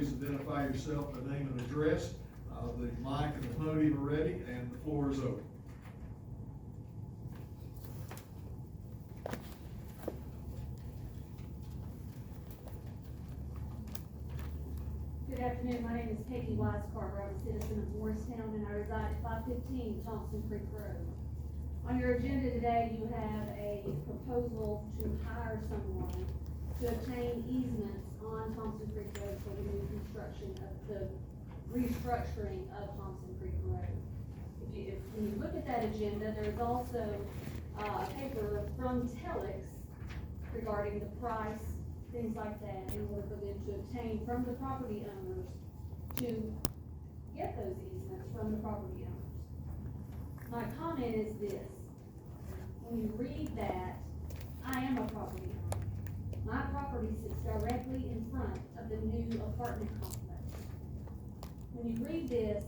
please identify yourself by name and address. The mic and the podium are ready, and the floor is open. Good afternoon, my name is Peggy Wise Carter. I'm a citizen of Morristown and I reside at 515 Thompson Creek Road. On your agenda today, you have a proposal to hire someone to obtain easements on Thompson Creek Road for the new construction of the restructuring of Thompson Creek Road. When you look at that agenda, there's also a paper from Telex regarding the price, things like that, in order for them to obtain from the property owners to get those easements from the property owners. My comment is this: when you read that, I am a property owner. My property sits directly in front of the new apartment complex. When you read this,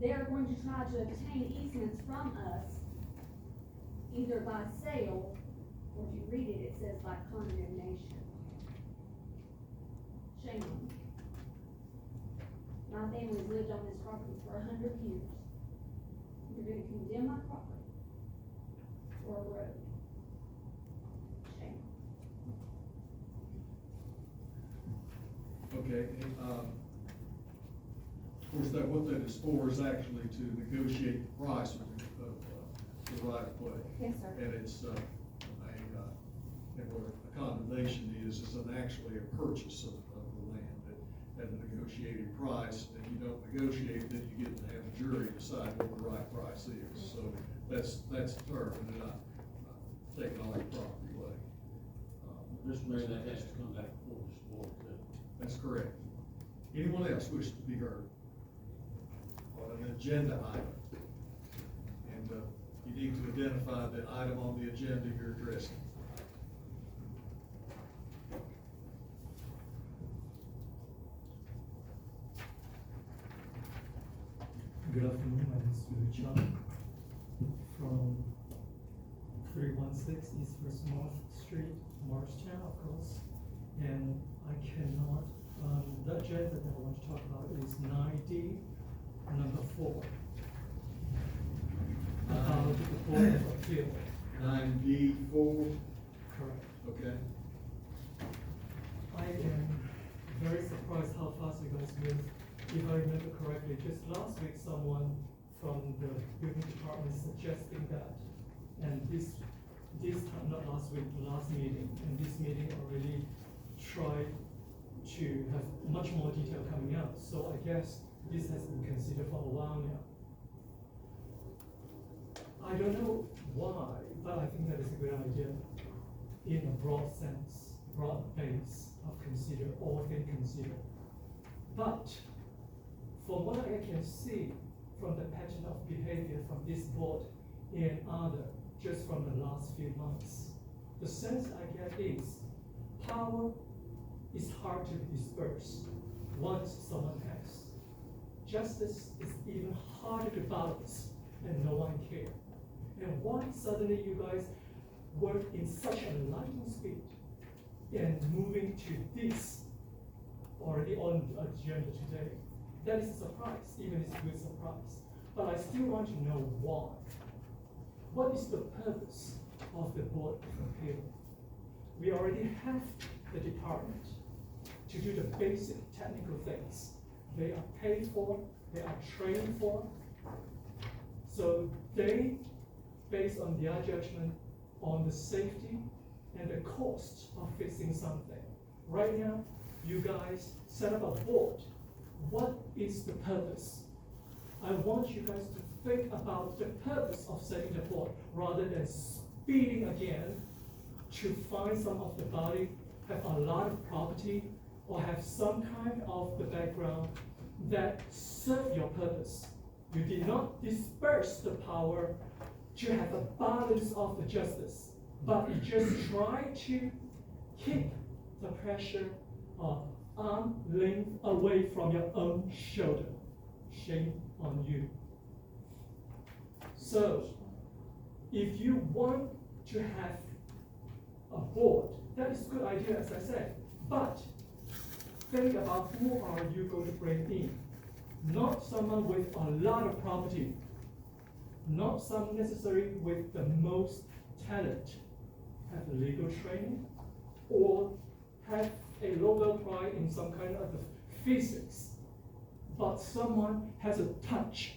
they're going to try to obtain easements from us either by sale, or if you read it, it says by condemnation. Shame on me. My family's lived on this property for 100 years. You're gonna condemn my property for a road. Shame. Okay, of course, what that is for is actually to negotiate the price of the right of way. Yes, sir. And it's, and what a condemnation is actually a purchase of the land at a negotiated price. If you don't negotiate, then you get to have a jury decide what the right price is. So that's the term, and not taking all your property away. Mr. Mayor, that has to come back before this board too. That's correct. Anyone else wish to be heard on an agenda item? And you need to identify the item on the agenda you're addressing. Good afternoon, my name is Richard from 316 East First North Street, Morristown, of course. And I cannot, the agenda that I want to talk about is 9D, number 4. About the Board of Appeal. 9D4. Correct. Okay. I am very surprised how fast you guys moved. If I remember correctly, just last week, someone from the building department suggesting that, and this time, not last week, the last meeting, and this meeting already tried to have much more detail coming out. So I guess this has been considered for a while now. I don't know why, but I think that is a good idea in a broad sense, broad base of consider, all things considered. But from what I can see from the pattern of behavior from this board and other, just from the last few months, the sense I get is power is hard to disperse once someone has. Justice is even harder to balance, and no one cares. And why suddenly you guys work in such a lightning speed and moving to this already on the agenda today? That is a surprise, even it's a good surprise. But I still want to know why. What is the purpose of the Board of Appeal? We already have the department to do the basic technical things. They are paid for, they are trained for. So they, based on their judgment on the safety and the cost of fixing something. Right now, you guys set up a board. What is the purpose? I want you guys to think about the purpose of setting the board rather than speeding again to find some of the body have a lot of property or have some kind of the background that serve your purpose. You did not disperse the power to have a balance of the justice, but you just try to keep the pressure of arm length away from your own shoulder. Shame on you. So, if you want to have a board, that is a good idea, as I said, but think about who are you going to bring in. Not someone with a lot of property, not some necessarily with the most talent, have legal training, or have a Nobel Prize in some kind of physics, but someone has a touch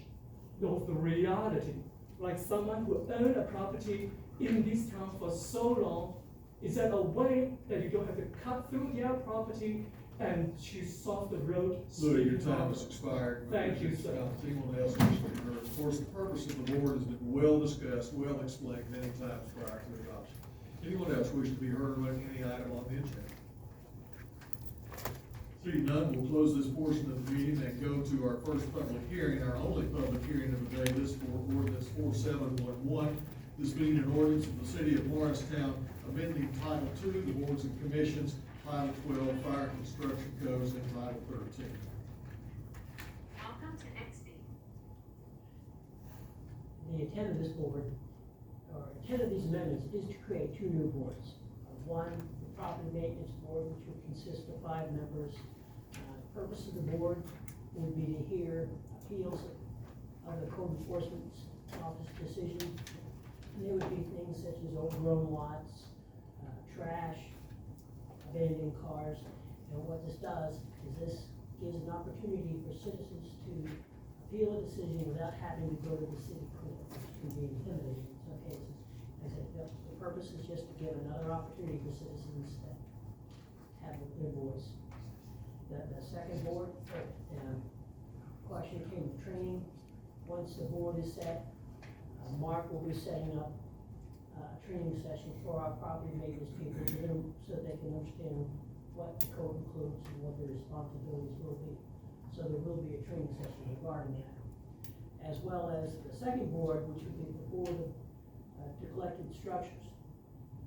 of the reality, like someone who owned a property in this town for so long. Is that a way that you don't have to cut through their property and to solve the road? Louis, your time has expired. Thank you, sir. Anyone else wish to be heard? Of course, the purpose of the board has been well discussed, well explained many times prior to adoption. Anyone else wish to be heard on any item on the agenda? Seeing none, we'll close this portion of the meeting and go to our first public hearing, our only public hearing of the day, this for ordinance 4711. This being an ordinance of the city of Morristown amending Title II, the boards and commissions, Title 12, Fire Construction Codes, and Title 13. Welcome to XD. The intent of this board, or intent of these amendments, is to create two new boards. One, the property maintenance board, which would consist of 5 members. The purpose of the board would be to hear appeals of the code enforcement office decision. And there would be things such as overgrown lots, trash, abandoned cars. And what this does is this gives an opportunity for citizens to appeal a decision without having to go to the city court, which can be intimidating in some cases. As I said, the purpose is just to give another opportunity for citizens that have their voice. The second board, question came to training. Once the board is set, Mark will be setting up a training session for our property maintenance people so they can understand what the code includes and what their responsibilities will be. So there will be a training session regarding that. As well as the second board, which would be the board of neglected structures.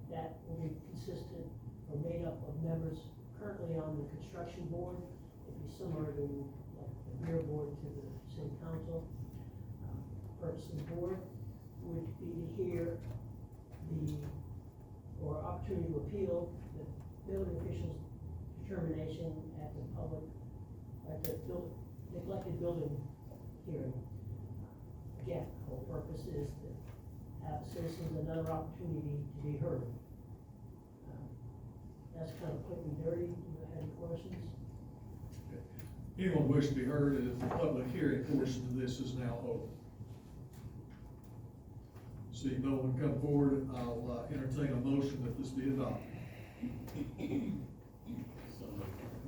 That will be consistent or made up of members currently on the construction board. It'd be similar to like the mayor board to the city council. Purpose of the board would be to hear or opportunity to appeal the building official's determination at the neglected building hearing. Again, the whole purpose is to have citizens another opportunity to be heard. That's kind of quick and dirty. Do you have any questions? Anyone wish to be heard, the public hearing portion of this is now open. See no one come forward, I'll entertain a motion that this be adopted.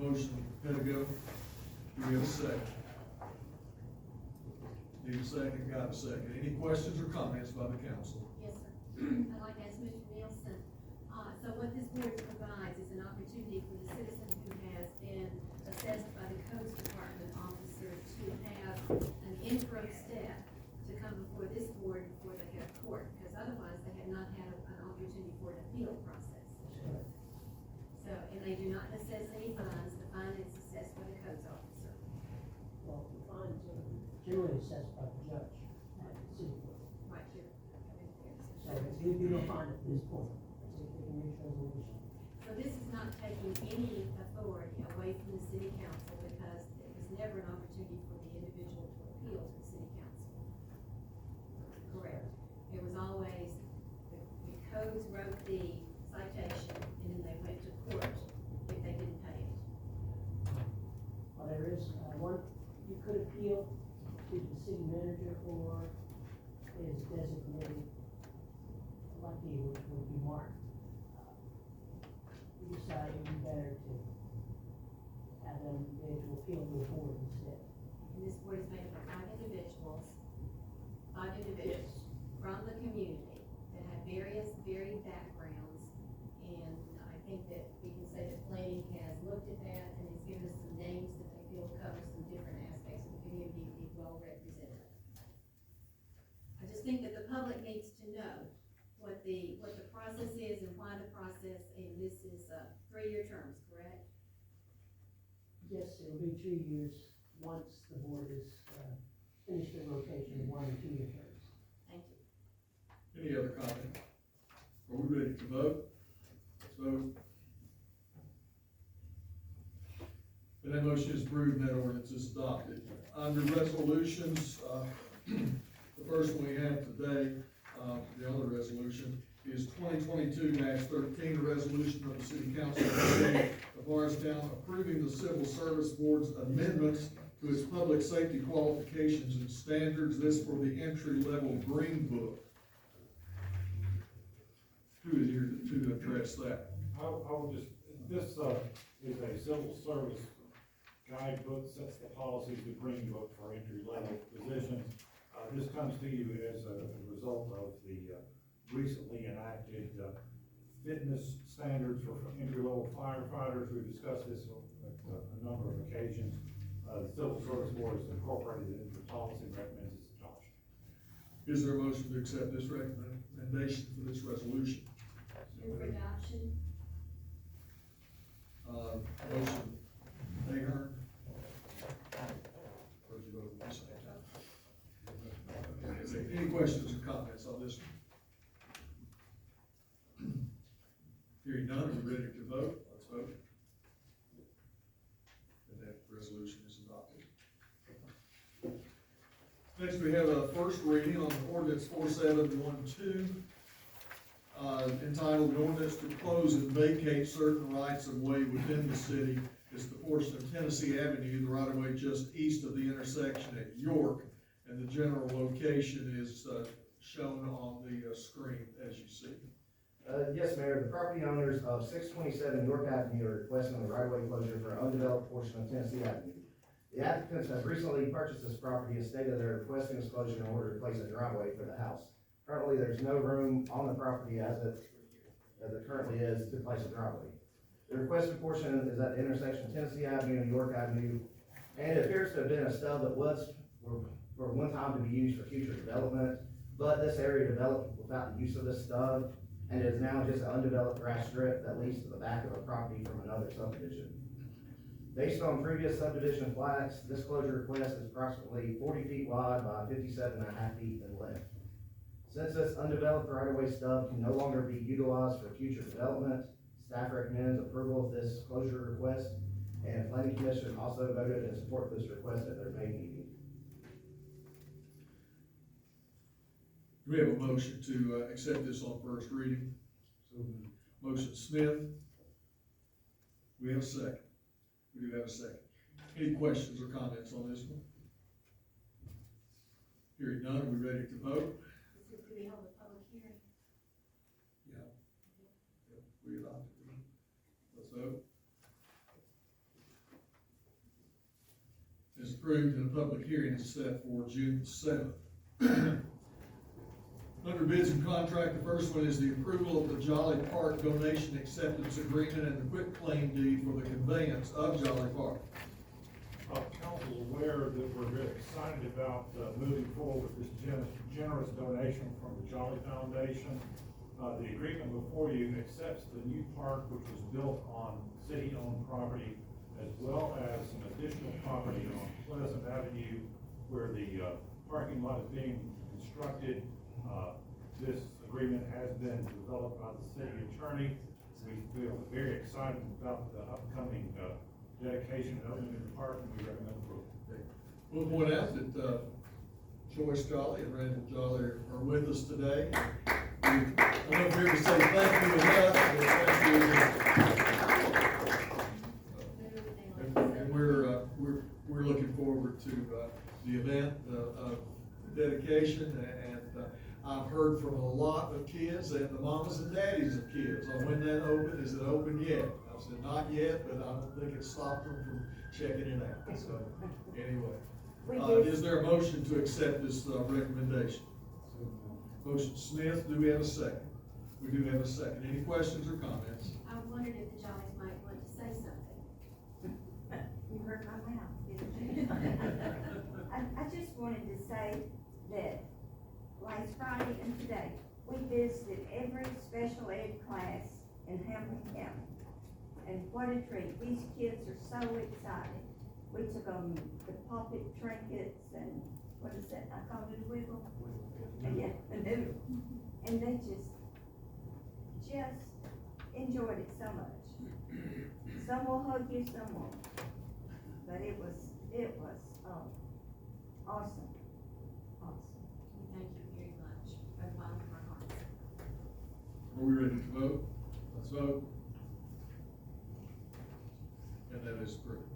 Motion, Pedigo. Do we have a second? Need a second, got a second. Any questions or comments by the council? Yes, sir. I'd like to ask Mr. Nielsen, so what this board provides is an opportunity for the citizen who has been assessed by the codes department officer to have an interim step to come before this board before they go to court, because otherwise they have not had an opportunity for an appeal process. So, and they do not assess any fines. The fine is assessed by the codes officer. Well, the fines are generally assessed by the judge at the city court. Right here. So you do not find at this point. It's a community resolution. So this is not taking any authority away from the city council, because it was never an opportunity for the individual to appeal to the city council. Correct. It was always, the codes wrote the citation, and then they went to court if they didn't pay it. Well, there is one, you could appeal to the city manager or his designated electee, which would be Mark. We decided it would be better to have them be able to appeal to the board instead. And this board is made up of 5 individuals from the community that have varied backgrounds. And I think that we can say that planning has looked at that and has given us some names that they feel cover some different aspects of the community to be well represented. I just think that the public needs to know what the process is and why the process, and this is 3-year terms, correct? Yes, it'll be 2 years once the board is finished their rotation of 1 and 2 year terms. Thank you. Any other comment? Are we ready to vote? Let's vote. And that motion is approved and that ordinance is adopted. Under resolutions, the first one we have today, the other resolution, is 2022-13, a resolution of the City Council of the City of Morristown approving the Civil Service Board's amendments to its public safety qualifications and standards, this for the entry-level Green Book. Who is here to address that? I would just, this, is a civil service guidebook, sets the policies, the Green Book for entry-level positions. This comes to you as a result of the, recently enacted, fitness standards for entry-level firefighters. We've discussed this at a number of occasions. The Civil Service Board has incorporated it into the policy and recommends its adoption. Is there a motion to accept this recommendation for this resolution? Move for adoption. Motion, Ahern. Or did you vote for this? Okay, is there any questions or comments on this one? Hearing none, are we ready to vote? Let's vote. And that resolution is adopted. Next, we have a first reading on ordinance 4712, entitled "An Ordinance to Close and Vacate Certain Rights of Way Within the City." It's the portion of Tennessee Avenue, the right of way just east of the intersection at York, and the general location is shown on the screen as you see. Yes, Mayor, the property owners of 627 York Avenue are requesting a right-of-way closure for an undeveloped portion of Tennessee Avenue. The applicants have recently purchased this property and stated they're requesting this closure in order to place a driveway for the house. Currently, there's no room on the property as it currently is to place a driveway. The requested portion is at the intersection of Tennessee Avenue and York Avenue, and it appears to have been a stub that was for one time to be used for future development, but this area developed without the use of this stub, and it is now just an undeveloped grass strip that leads to the back of a property from another subdivision. Based on previous subdivision plats, this closure request is approximately 40 feet wide by 57.5 feet in length. Since this undeveloped right-of-way stub can no longer be utilized for future development, staff recommends approval of this closure request, and planning commission also voted in support of this request at their May meeting. Do we have a motion to accept this on first reading? Motion Smith. We have a second. We do have a second. Any questions or comments on this one? Hearing none, are we ready to vote? Do we hold a public hearing? Yeah. We adopted it. Let's vote. It's approved and a public hearing is set for June 7th. Under bids and contract, the first one is the approval of the Jolly Park donation acceptance agreement and the quitclaim deed for the conveyance of Jolly Park. Council is aware that we're very excited about moving forward with this generous donation from the Jolly Foundation. The agreement before you accepts the new park, which was built on city-owned property, as well as some additional property on Pleasant Avenue where the parking lot is being constructed. This agreement has been developed by the city attorney. We feel very excited about the upcoming dedication and opening of the park, and we recommend approval. We'll point out that Joyce Jolly and Randall Jolly are with us today. I'm not here to say thank you enough, and we're looking forward to the event of dedication, and I've heard from a lot of kids and the mamas and daddies of kids on when that opened. Is it open yet? I said not yet, but I don't think it stopped them from checking it out. So anyway, is there a motion to accept this recommendation? Motion Smith. Do we have a second? We do have a second. Any questions or comments? I wondered if the Jollies might want to say something. You hurt my mouth, didn't you? I just wanted to say that last Friday and today, we visited every special ed class in Hamilton County. And what a treat. These kids are so excited. We took them the puppet trinkets and, what is that, I called it a wiggle? Yeah, a noodle. And they just enjoyed it so much. Some will hug you, some won't. it was, awesome. Thank you very much, from the bottom of our hearts. Are we ready to vote? Let's vote. And that is approved.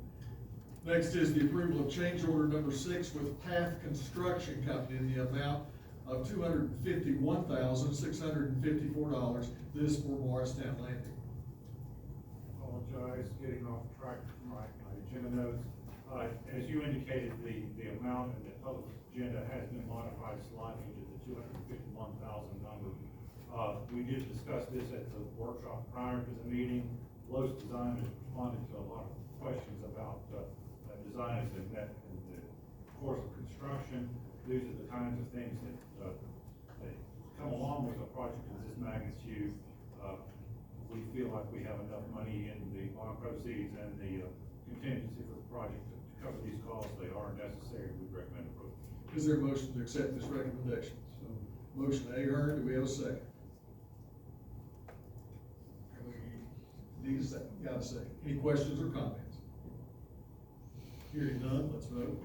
Next is the approval of change order number 6 with Path Construction Company in the amount of $251,654. This for Morristown Landing. Apologize, getting off track from my agenda notes. As you indicated, the amount in the public agenda has been modified slightly to the 251,000 number. We did discuss this at the workshop prior to the meeting. Lowe's Design has responded to a lot of questions about design has been met in the course of construction. These are the kinds of things that come along with a project of this magnitude. We feel like we have enough money in the bond proceeds and the contingency for the project to cover these costs. They are necessary. We recommend approval. Is there a motion to accept this recommendation? Motion Ahern, do we have a second? Need a second, got a second. Any questions or comments? Hearing none, let's vote.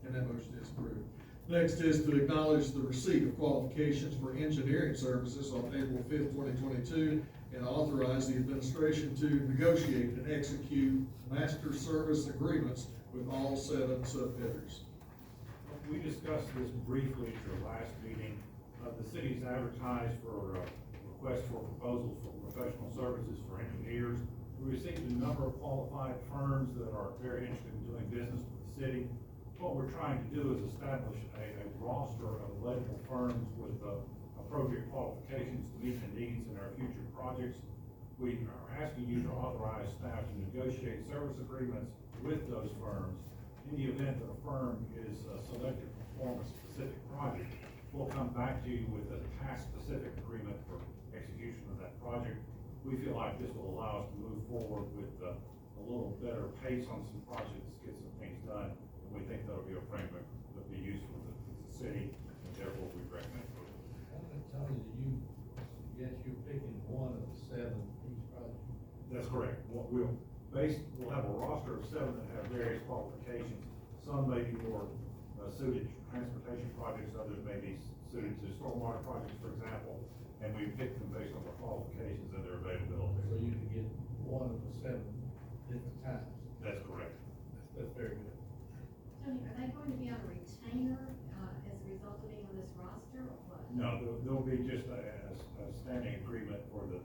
And that motion is approved. Next is to acknowledge the receipt of qualifications for engineering services on April 5th, 2022, and authorize the administration to negotiate and execute master service agreements with all 7 subbidders. We discussed this briefly at your last meeting. The city's advertised for requests for proposals for professional services for engineers. We received a number of qualified firms that are very interested in doing business with the city. What we're trying to do is establish a roster of eligible firms with appropriate qualifications to meet the needs in our future projects. We are asking you to authorize staff to negotiate service agreements with those firms. In the event that a firm is selected to perform a specific project, we'll come back to you with a task-specific agreement for execution of that project. We feel like this will allow us to move forward with a little better pace on some projects, get some things done, and we think that'll be a framework that'll be useful to the city, and therefore we recommend approval. I'm gonna tell you that yes, you're picking one of the 7 each project. That's correct. We'll have a roster of 7 that have various qualifications. Some may be more suited to transportation projects, others may be suited to stormwater projects, for example, and we pick them based on their qualifications and their availability. So you can get one of the 7 different times. That's correct. That's very good. Tony, are they going to be on a retainer, as a result of being on this roster, or what? No, there'll be just a standing agreement for the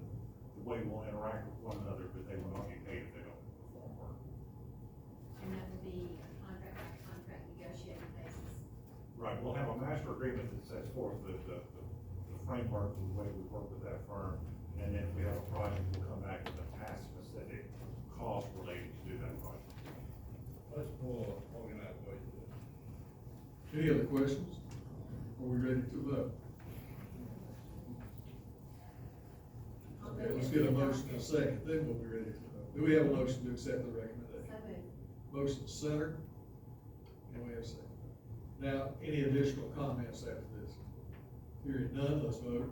way we'll interact with one another, but they will not be paid if they don't perform work. And that will be a contract by contract negotiating basis. Right, we'll have a master agreement that sets forth the framework of the way we work with that firm, and then if we have a project, we'll come back with a task-specific cost related to do that project. Much more organized way to do it. Any other questions? Are we ready to vote? Okay, let's get a motion in a second, then we'll be ready to vote. Do we have a motion to accept the recommendation? So moved. Motion centered, and we have a second. Now, any additional comments after this? Hearing none, let's vote.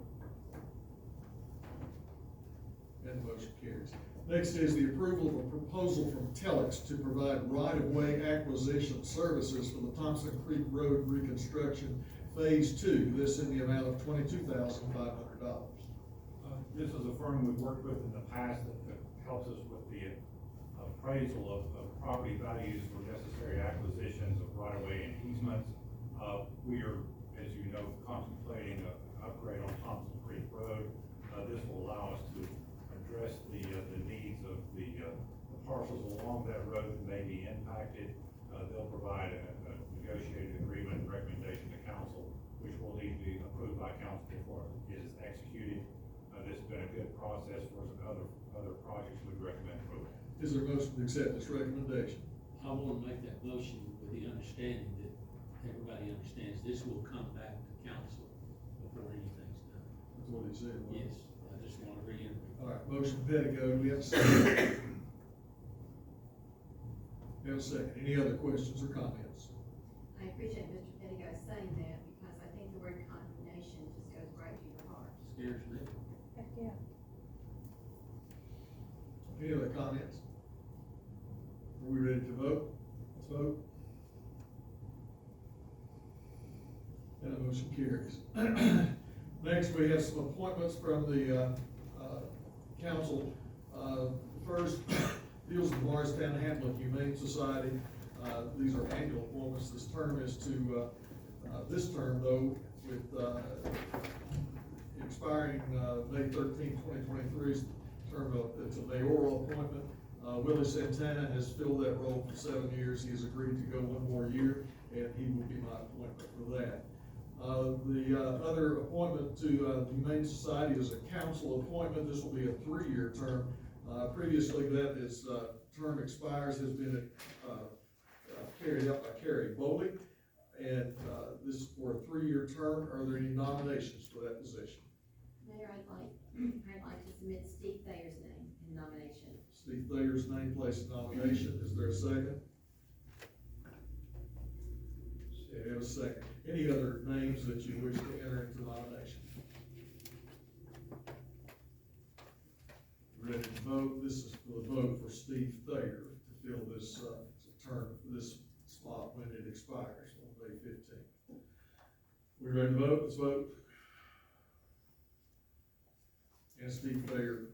And the motion carries. Next is the approval of a proposal from Telex to provide right-of-way acquisition services for the Thompson Creek Road Reconstruction Phase 2. This in the amount of $22,500. This is a firm we've worked with in the past that helps us with the appraisal of property values for necessary acquisitions of right-of-way and easements. We are, as you know, contemplating an upgrade on Thompson Creek Road. This will allow us to address the needs of the parcels along that road that may be impacted. They'll provide a negotiated agreement and recommendation to council, which will need to be approved by council before it is executed. This has been a good process for us in other projects. We recommend approval. Is there a motion to accept this recommendation? I want to make that motion with the understanding that everybody understands this will come back to council before anything's done. That's what he said. wasn't it? Yes, I just want to reiterate. All right, motion Pettigo, we have a second. We have a second. Any other questions or comments? I appreciate Mr. Pettigo saying that, because I think the word condemnation just goes right to your heart. Scares me. Heck, yeah. Any other comments? Are we to vote? Let's vote. And the motion carries. Next, we have some appointments from the, council. First, deals with Morristown Hamlet Humane Society. These are annual appointments. This term is to, this term though, with, expiring, May 13, 2023, is term of, it's a mayoral appointment. Willie Santana has filled that role for 7 years. He has agreed to go one more year, and he will be my appointment for that. The other appointment to the Humane Society is a council appointment. This will be a 3-year term. Previously, that is, term expires has been carried out by Carrie Bowley, and this is for a 3-year term. Are there any nominations for that position? Mayor, I'd like to submit Steve Thayer's name in nomination. Steve Thayer's name placed in nomination. Is there a second? We have a second. Any other names that you wish to enter into nomination? Ready to vote? This is for the vote for Steve Thayer to fill this term, this spot when it expires on May 15th. We ready to vote? Let's vote. And Steve Thayer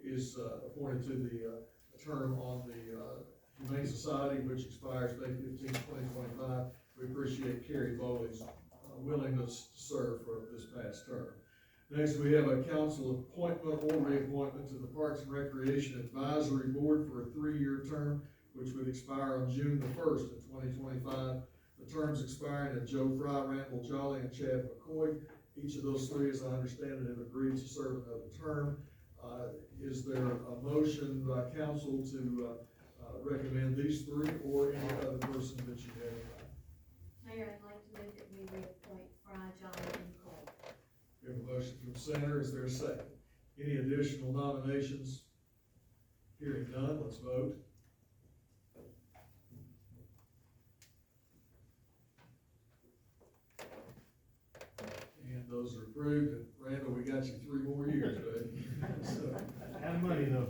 is appointed to the term on the Humane Society, which expires May 15, 2025. We appreciate Carrie Bowley's willingness to serve for this past term. Next, we have a council appointment or reappointment to the Parks and Recreation Advisory Board for a 3-year term, which would expire on June the 1st of 2025. The terms expiring at Joe Fry, Randall Jolly, and Chad McCoy. Each of those 3, as I understand it, have agreed to serve another term. Is there a motion by council to recommend these 3 or any other person that you have in mind? Mayor, I'd like to move that we reappoint Fry, Jolly, and Cole. We have a motion from Senator. Is there a second? Any additional nominations? Hearing none, let's vote. And those are approved. And Randall, we got you 3 more years, buddy. So, Have money though.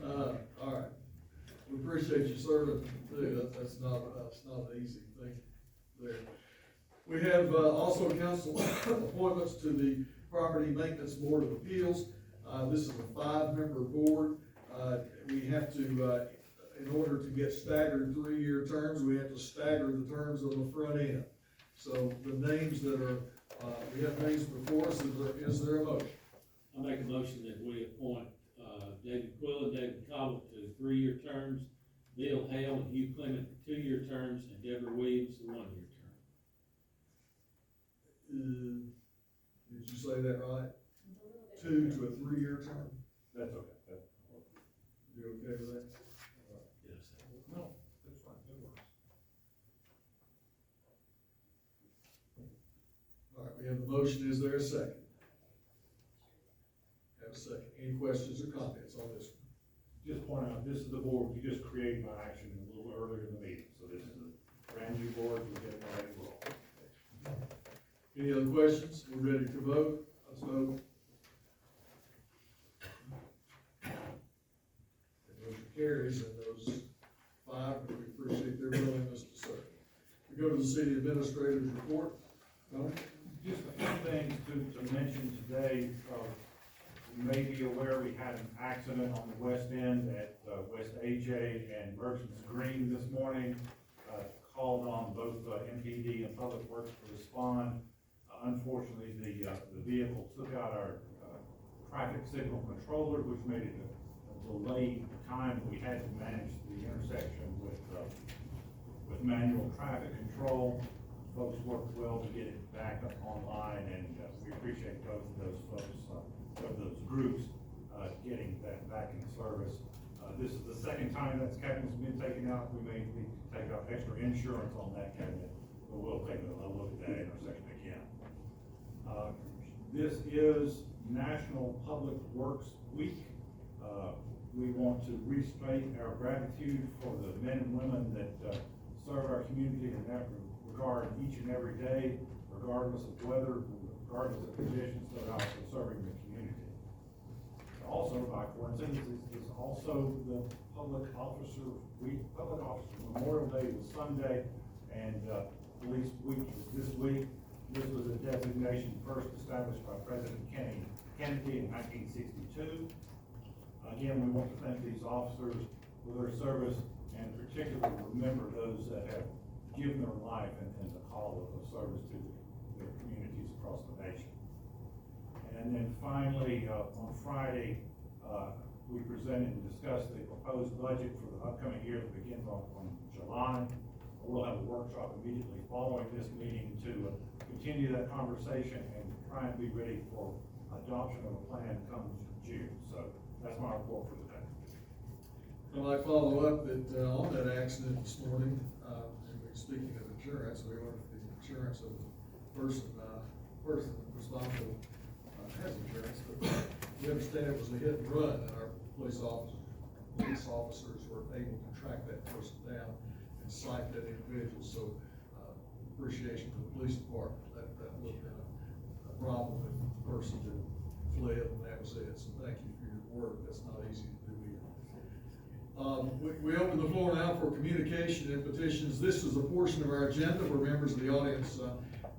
all right. We appreciate you serving too. That's not an easy thing there. We have also council appointments to the Property Maintenance Board of Appeals. This is a 5-member board. We have to, in order to get staggered 3-year terms, we have to stagger the terms on the front end. So the names that are, we have names before us. Is there a motion? I make a motion that we appoint, David Quill and David Cobble to 3-year terms, Bill Hale and Hugh Clement to 2-year terms, and Deborah Williams to 1-year term. Did you say that right? 2 to a 3-year term? That's okay. You okay with that? Yes. No, that's fine, that works. All right, we have the motion. Is there a second? Have a second. Any questions or comments on this one? Just point out, this is the board we just created by action a little earlier in the meeting, so this is a brand new board, we get it ready to roll. Any other questions? We're ready to vote. Let's vote. The motion carries, and those 5, we appreciate their willingness to serve. We go to the city administrator's report. Tony? Just a few things to mention today. You may be aware we had an accident on the west end at West AJ and Merchants Green this morning. Called on both MPD and Public Works to respond. Unfortunately, the vehicle took out our traffic signal controller, which made it a delayed time. We had to manage the intersection with manual traffic control. Folks worked well to get it back up online, and we appreciate both of those folks, of those groups, getting that back in service. This is the second time that cabinet's been taken out. We may need to take out extra insurance on that cabinet, but we'll take a look at that intersection again. This is National Public Works Week. We want to restate our gratitude for the men and women that serve our community in that regard each and every day, regardless of weather, regardless of conditions, they're also serving the community. also the Public Officer Memorial Day was Sunday, and, Police Week was this week. This was a designation first established by President Kennedy in 1962. Again, we want to thank these officers for their service, and particularly remember those that have given their life in the call of service to their communities across the nation. And then finally, on Friday, we presented and discussed the proposed budget for the upcoming year that begins on July. We'll have a workshop immediately following this meeting to continue that conversation and try and be ready for adoption of a plan come June. So that's my report for today. Well, I follow up that, on that accident this morning, and speaking of insurance, we ordered the insurance of the person responsible, has insurance, but we understand it was a hit and run, and our police officers were able to track that person down and cite that individual, so, appreciation to the police department. That would have been a problem if the person had fled and that was it, so thank you for your work. That's not easy to do either. We open the floor now for communication and petitions. This is a portion of our agenda where members of the audience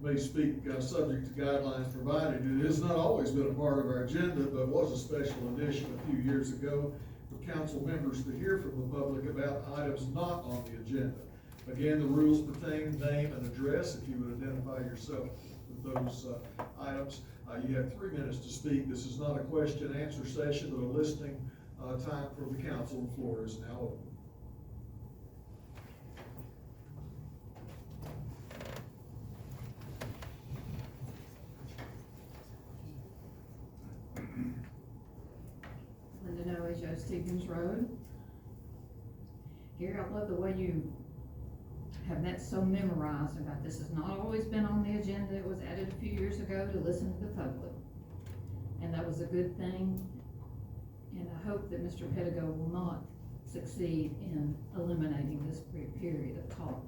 may speak subject to guidelines provided. It has not always been a part of our agenda, but was a special edition a few years ago for council members to hear from the public about items not on the agenda. Again, the rules pertain name and address. If you would identify yourself with those items. You have 3 minutes to speak. This is not a question and answer session, but a listening time for the council. The floor is now open. Linda Noe, Joe Stevens Road. Gary, I love the way you have that so memorized about this has not always been on the agenda. It was added a few years ago to listen to the public. And that was a good thing. And I hope that Mr. Pettigo will not succeed in eliminating this period of talk.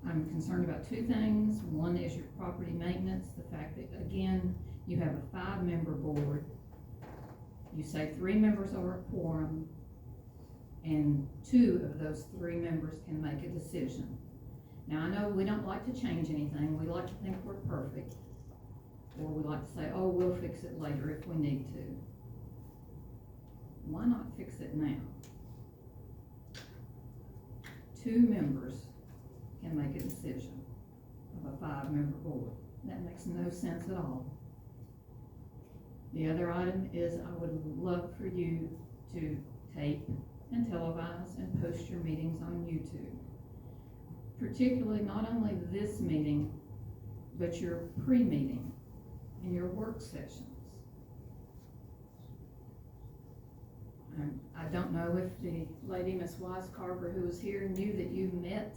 I'm concerned about 2 things. One is your property maintenance, the fact that, again, you have a 5-member board. You say 3 members are a quorum, and 2 of those 3 members can make a decision. Now, I know we don't like to change anything. We like to think we're perfect. Or we like to say, oh, we'll fix it later if we need to. Why not fix it now? 2 members can make a decision of a 5-member board. That makes no sense at all. The other item is I would love for you to tape and televise and post your meetings on YouTube. Particularly not only this meeting, but your pre-meeting and your work sessions. I don't know if the lady, Miss Wise Carver, who was here, knew that you met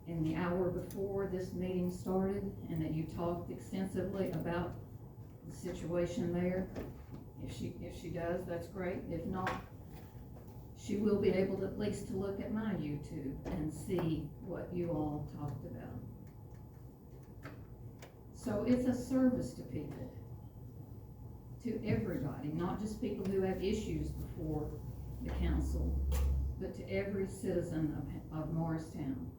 in the hour before this meeting started and that you talked extensively about the situation there. If she does, that's great. If not, she will be able to at least to look at my YouTube and see what you all talked about. So it's a service to people, to everybody, not just people who have issues before the council, but to every citizen of Morristown.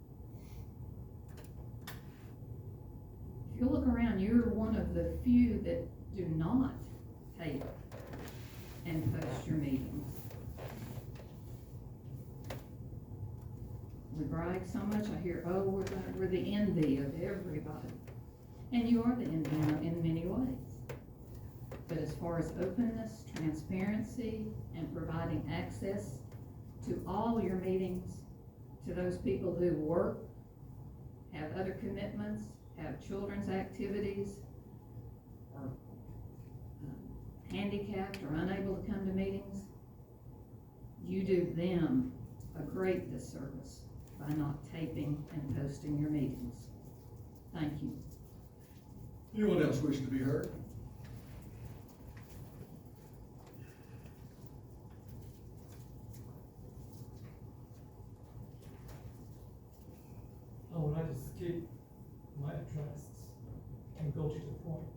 If you look around, you're one of the few that do not tape and post your meetings. We brag so much. I hear, oh, we're the envy of everybody. And you are the envy in many ways. But as far as openness, transparency, and providing access to all your meetings, to those people who work, have other commitments, have children's activities, or handicapped or unable to come to meetings, you do them a great disservice by not taping and posting your meetings. Thank you. Anyone else wish to be heard? I would like to skip my address and go to the point.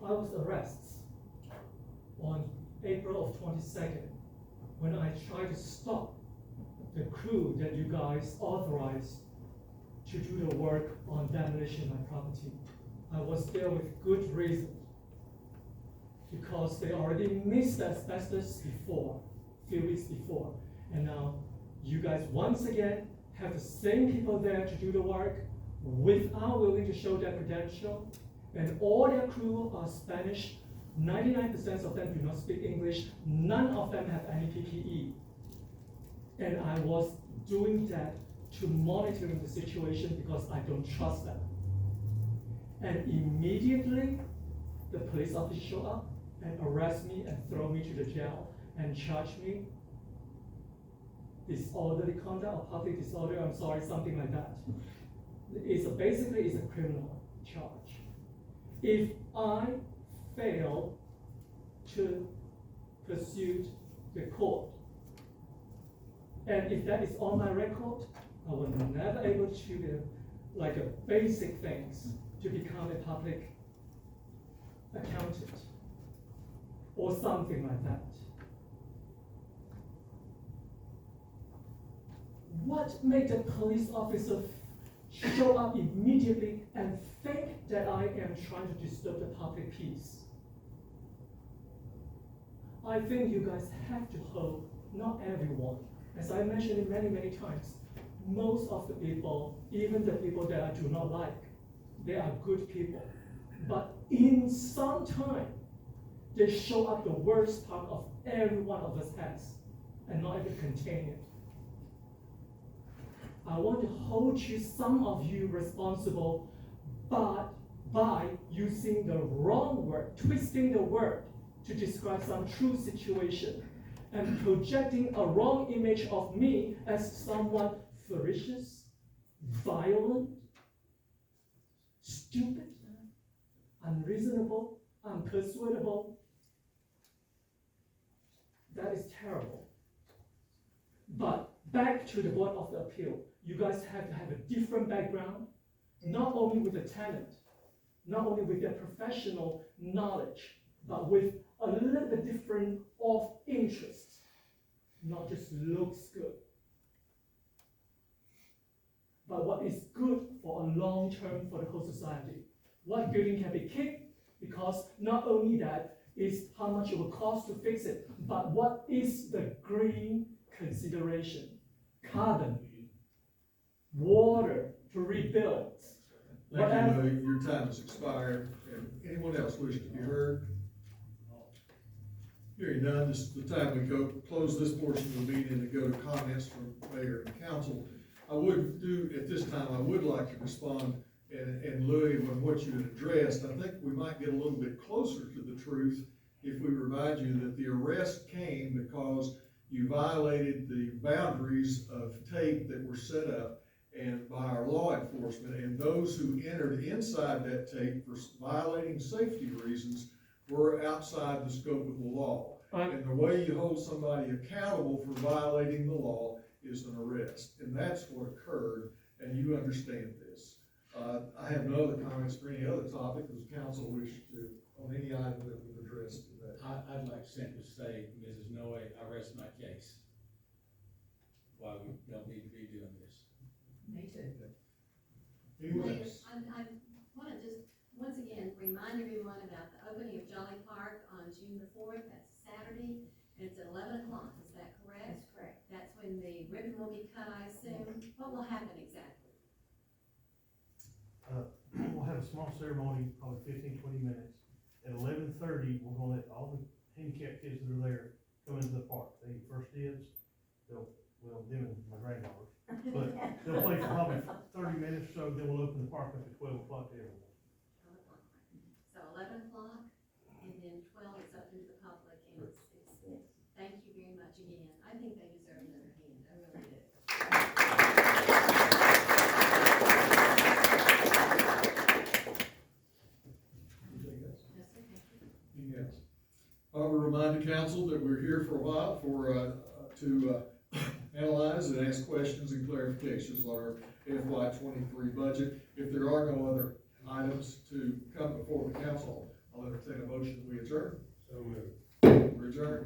I was arrested on April of 22nd when I tried to stop the crew that you guys authorized to do the work on demolition of my property. I was there with good reason, because they already missed asbestos before, a few weeks before. And now you guys once again have the same people there to do the work without willing to show their credential, and all their crew are Spanish. 99% of them do not speak English. None of them have any PPE. And I was doing that to monitoring the situation because I don't trust them. And immediately, the police officer show up and arrest me and throw me to the jail and charge me disorderly conduct or public disorder, I'm sorry, something like that. Basically it's a criminal charge. If I fail to pursue the court, and if that is on my record, I will never able to do like a basic things to become a public accountant or something like that. What made the police officer show up immediately and think that I am trying to disturb the public peace? I think you guys have to hold, not everyone. As I mentioned it many, many times, most of the people, even the people that I do not like, they are good people. But in some time, they show up the worst part of every one of us has, and not even contain it. I want to hold you, some of you, responsible, but by using the wrong word, twisting the word to describe some true situation, and projecting a wrong image of me as someone ferocious, violent, stupid, unreasonable, unpersuadable. That is terrible. But back to the Board of the Appeal. You guys have to have a different background, not only with the talent, not only with their professional knowledge, but with a little bit different of interest, not just looks good, but what is good for a long term for the whole society. What building can be kicked, because not only that is how much it will cost to fix it, but what is the green consideration, carbon, water to rebuild. Thank you, Louis. Your time has expired. And anyone else wish to be heard? Hearing none, this is the time we go close this portion of the meeting and go to comments from mayor and council. I would like to respond, and Louis, on what you had addressed, I think we might get a little bit closer to the truth if we remind you that the arrest came because you violated the boundaries of tape that were set up and by our law enforcement, and those who entered inside that tape for violating safety reasons were outside the scope of the law. And the way you hold somebody accountable for violating the law is an arrest, and that's what occurred, and you understand this. I have no other comments for any other topic. Does council wish to, on any item that was addressed today? I'd like to simply say, Mrs. Noe, I rest my case. Why we don't need to be doing this. Me too. Anyone Mayor, else? I want to just, once again, remind everyone about the opening of Jolly Park on June the 4th, that's Saturday, and it's at 11 o'clock, is that correct? That's correct. That's when the ribbon will be cut, I assume. What will happen exactly? We'll have a small ceremony, probably 15-20 minutes. At 11:30, we're gonna let all the handicapped kids that are there come into the park. They get first dibs. Them and my granddaughters. But they'll play for probably 30 minutes or so, then we'll open the park up at 12 o'clock to everyone. 12 o'clock. So 11 o'clock, and then 12 is open to the public, and it's, thank you very much again. I think they deserve another hand, I really do. Anything else? I will remind the council that we're here for a while to analyze and ask questions and clarifications on our FY23 budget. If there are no other items to come before the council, I'll entertain a motion, we adjourn. So moved. We adjourn.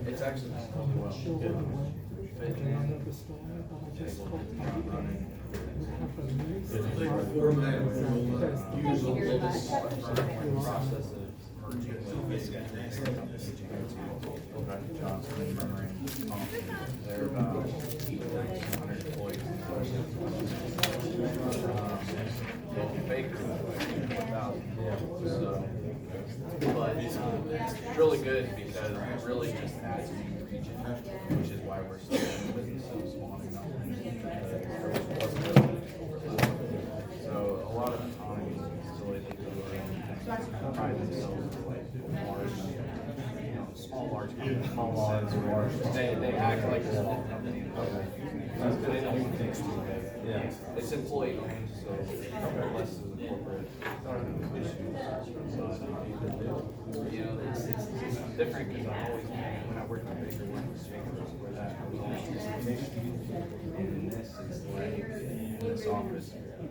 It's actually going well. The format we'll use on this. Process of merging Johnson and Murray, Thompson. They're about 100 employees. Baker, 1,000. So, but it's really good because it really just adds a new region, which is why we're so business so small. So a lot of economies still able to pride themselves like large, large companies. Small, large. They act like a small company. They don't do things too big. Yeah. It's employee owned, so less of the corporate issues. But, you know, it's different because I've always been, when I worked in Baker, where that was all. And in this, it's like, in this office,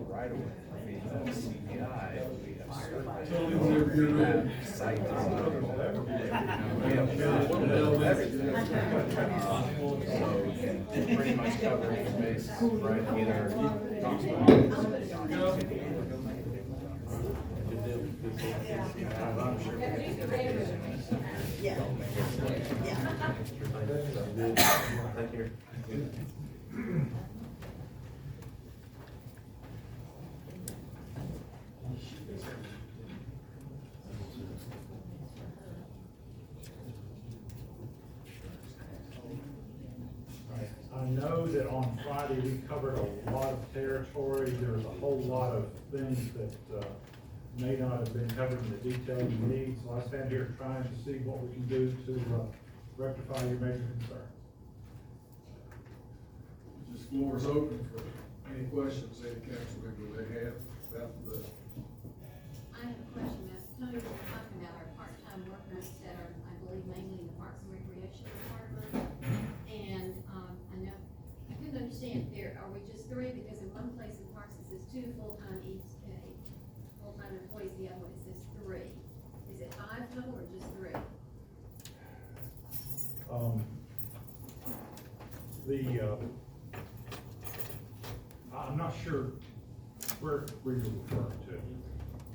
right away, we have CPI, we have survey, we have site design, we have everything. So we can pretty much cover any bases, right, either Thompson or I'm sure we can get it. Yeah. Thank you. I know that on Friday, we covered a lot of territory. There was a whole lot of things that may not have been covered in the detail you need. So I stand here trying to see what we can do to rectify your major concerns. This floor is open for any questions any council member may have about the. I have a question, as Tony was talking about our part-time workers that are, I believe, mainly in the Parks and Recreation Department. And, I know, I couldn't understand, are we just three? Because in one place in Parks it says two full-time full-time employees, the other one it says three. Is it 5 total or just 3? I'm not sure where you're referring to.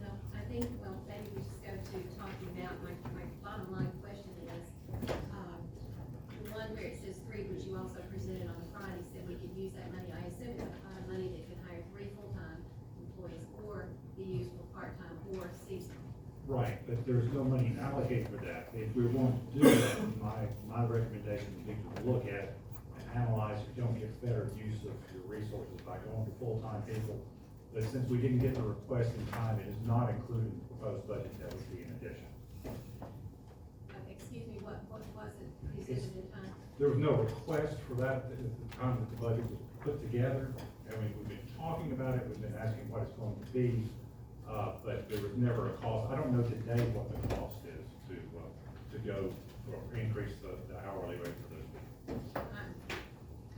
No, I think, well, maybe we just go to talking about, my bottom line question is, the one where it says 3, which you also presented on Friday, said we could use that money, I assume it's money that could hire 3 full-time employees, or be used for part-time or seasonal. Right, but there's no money allocated for that. If we want to do that, my recommendation would be to look at and analyze if you don't get better use of your resources by going to full-time people. But since we didn't get the request in time, it is not included in the proposed budget, that would be in addition. Excuse me, what was it presented in time? There was no request for that at the time that the budget was put together. I mean, we've been talking about it, we've been asking what it's going to be, but there was never a cost. I don't know today what the cost is to go or increase the hourly rate for those people.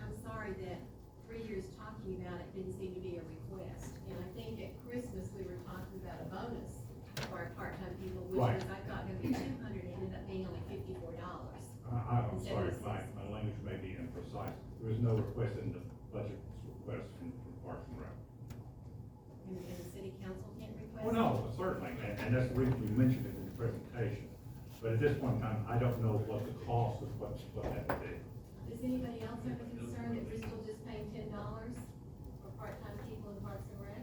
I'm sorry that 3 years talking about it didn't seem to be a request. And I think at Christmas, we were talking about a bonus for our part-time people, which Right. was, I thought, gonna be 200, it ended up being only $54. I'm sorry, my language may be imprecise. There was no request in the budget request from Parks and Rec. And the city council can't request? Oh, no, certainly, and that's the reason we mentioned it in the presentation. But at this point in time, I don't know what the cost of what that would be. Does anybody else have a concern that we're still just paying $10 for part-time people in Parks and Rec?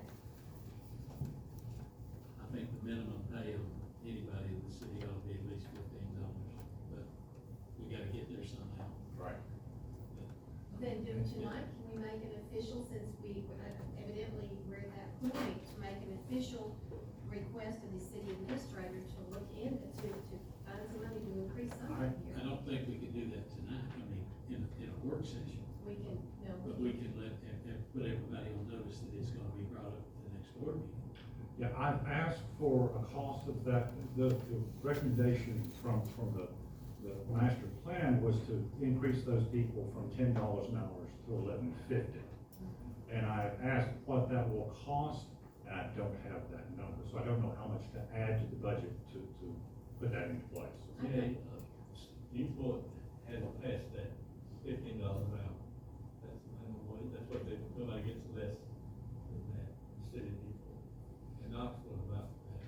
I think the minimum pay of anybody in the city ought to be official, since we, evidently, we're at that point, to make an official request of the city administrator to look in, to find some money to increase something I here. don't think we can do that tonight, I mean, in a work session, We can, no, but we can let, put everybody on notice that it's gonna be brought up at the next board meeting. Yeah, I've asked for a cost of that, the recommendation from the master plan was to increase those people from $10 an hour to $11.50. And I've asked what that will cost, and I don't have that number, so I don't know how much to add to the budget to put that into place. Yeah, Newport has passed that $15 an hour. That's what they, nobody gets less than that, in the city of Newport. And Knoxville about that.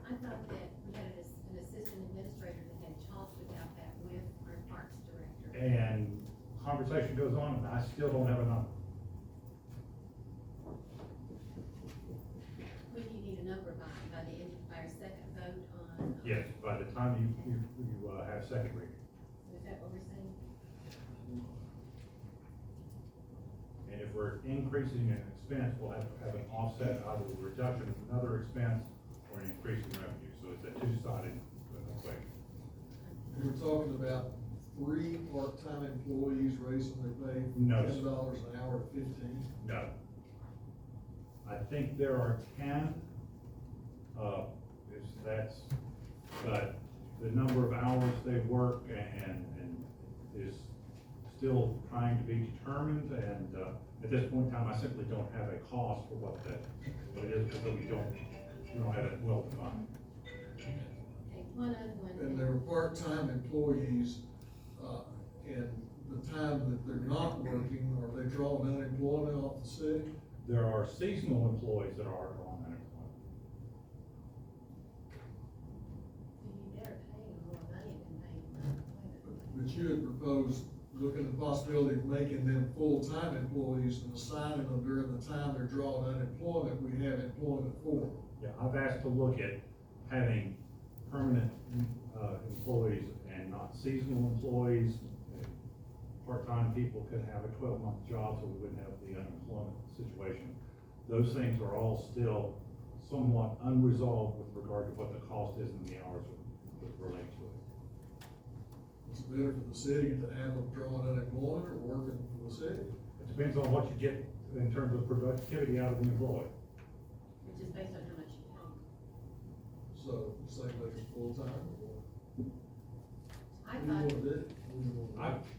I thought that we had an assistant administrator that had talked about that with our parks director. And conversation goes on, and I still don't have a number. When do you need a number by the end of our second vote on? Yes, by the time you have second reading. Is that what we're saying? And if we're increasing an expense, we'll have to have an offset, either a reduction of another expense or an increase in revenue, so it's a two-sided equation. We were talking about 3 part-time employees raising their pay from No. $10 an hour to 15. No. I think there are 10, but the number of hours they work and is still trying to be determined, and, at this point in time, I simply don't have a cost for what it is, because we don't have it well defined. Okay, one other one. And they're part-time employees, and the time that they're not working, are they drawing unemployment off the city? There are seasonal employees that are on unemployment. You better pay them more money than paying them. But you had proposed looking at the possibility of making them full-time employees and assigning them during the time they're drawing unemployment, we have employment for them. Yeah, I've asked to look at having permanent, employees and not seasonal employees. Part-time people could have a 12-month job, so we wouldn't have the unemployment situation. Those things are all still somewhat unresolved with regard to what the cost is and the hours would relate to it. It's better for the city to have them drawing unemployment or working for the city. It depends on what you get in terms of productivity out of the employee. Which is based on how much you pay. So, say like it's full-time or what? I What do you wanna thought, do? What do you wanna do?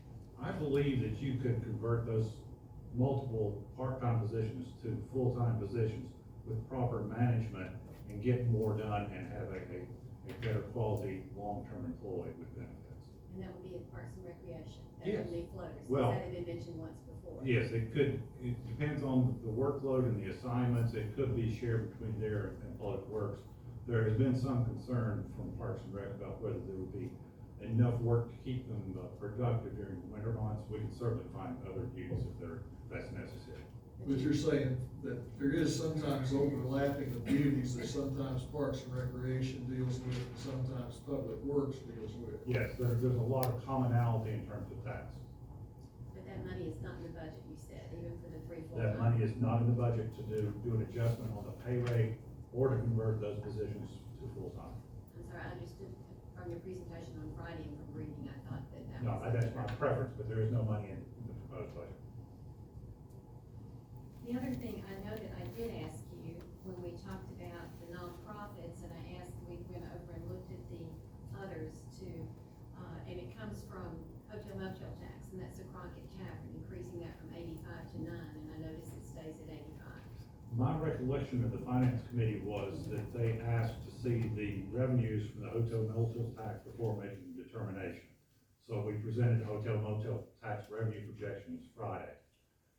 I believe that you could convert those multiple part-time positions to full-time positions with proper management and get more done and have a better quality, long-term employee with benefits. and that would be in Parks and Recreation. Yes. That would be floaters, Well, that had been mentioned once before. Yes, it depends on the workload and the assignments, it could be shared between there and Public Works. There has been some concern from Parks and Rec about whether there would be enough work to keep them productive during the winter months. We can certainly find other duties if that's necessary. But you're saying that there is sometimes overlapping of duties that sometimes Parks and Recreation deals with, and sometimes Public Works deals with. Yes, there's a lot of commonality in terms of tasks. But that money is not in the budget, you said, even for the 3 full-time. That money is not in the budget to do an adjustment on the pay rate or to convert those positions to full-time. I'm sorry, I understood from your presentation on Friday and from reading, I thought that that No, was. that's my preference, but there is no money in the proposed budget. The other thing I know that I did ask you when we talked about the nonprofits, and I asked, we went over and looked at the others too, and it comes from hotel motel tax, and that's the Crockett Tavern, increasing that from 85 to 9, and I noticed it stays at 85. My recollection of the finance committee was that they asked to see the revenues from the hotel motel tax before making the determination. So we presented the hotel motel tax revenue projections Friday,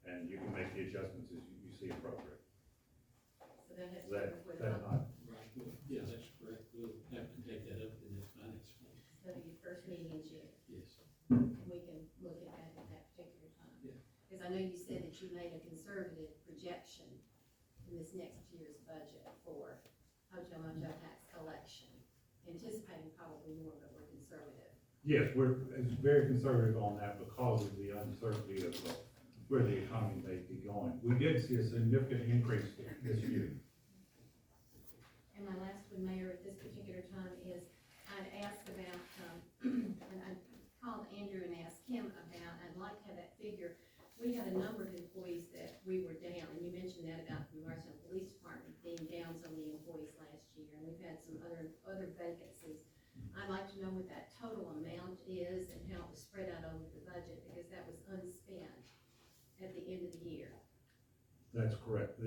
and you can make the adjustments as you see appropriate. So that has Is to go that, before the, that not? Right, yeah, that's correct, we'll have to take that up in this finance committee. so your first meeting in June, Yes. and we can look at that at that particular time. Yeah. Because I know you said that you made a conservative projection in this next year's budget for hotel motel tax collection, anticipating probably more, but we're conservative. Yes, we're very conservative on that because of the uncertainty of, where the economy may be going. We did see a significant increase this year. And my last one, Mayor, at this particular time is, I'd asked about, and I called Andrew and asked him about, I'd like to have that figure. We had a number of employees that we were down, and you mentioned that about the Morristown Police Department being down so many employees last year, and we've had some other vacancies. I'd like to know what that total amount is and how it was spread out over the budget, because that was unspent at the end of the year. That's correct.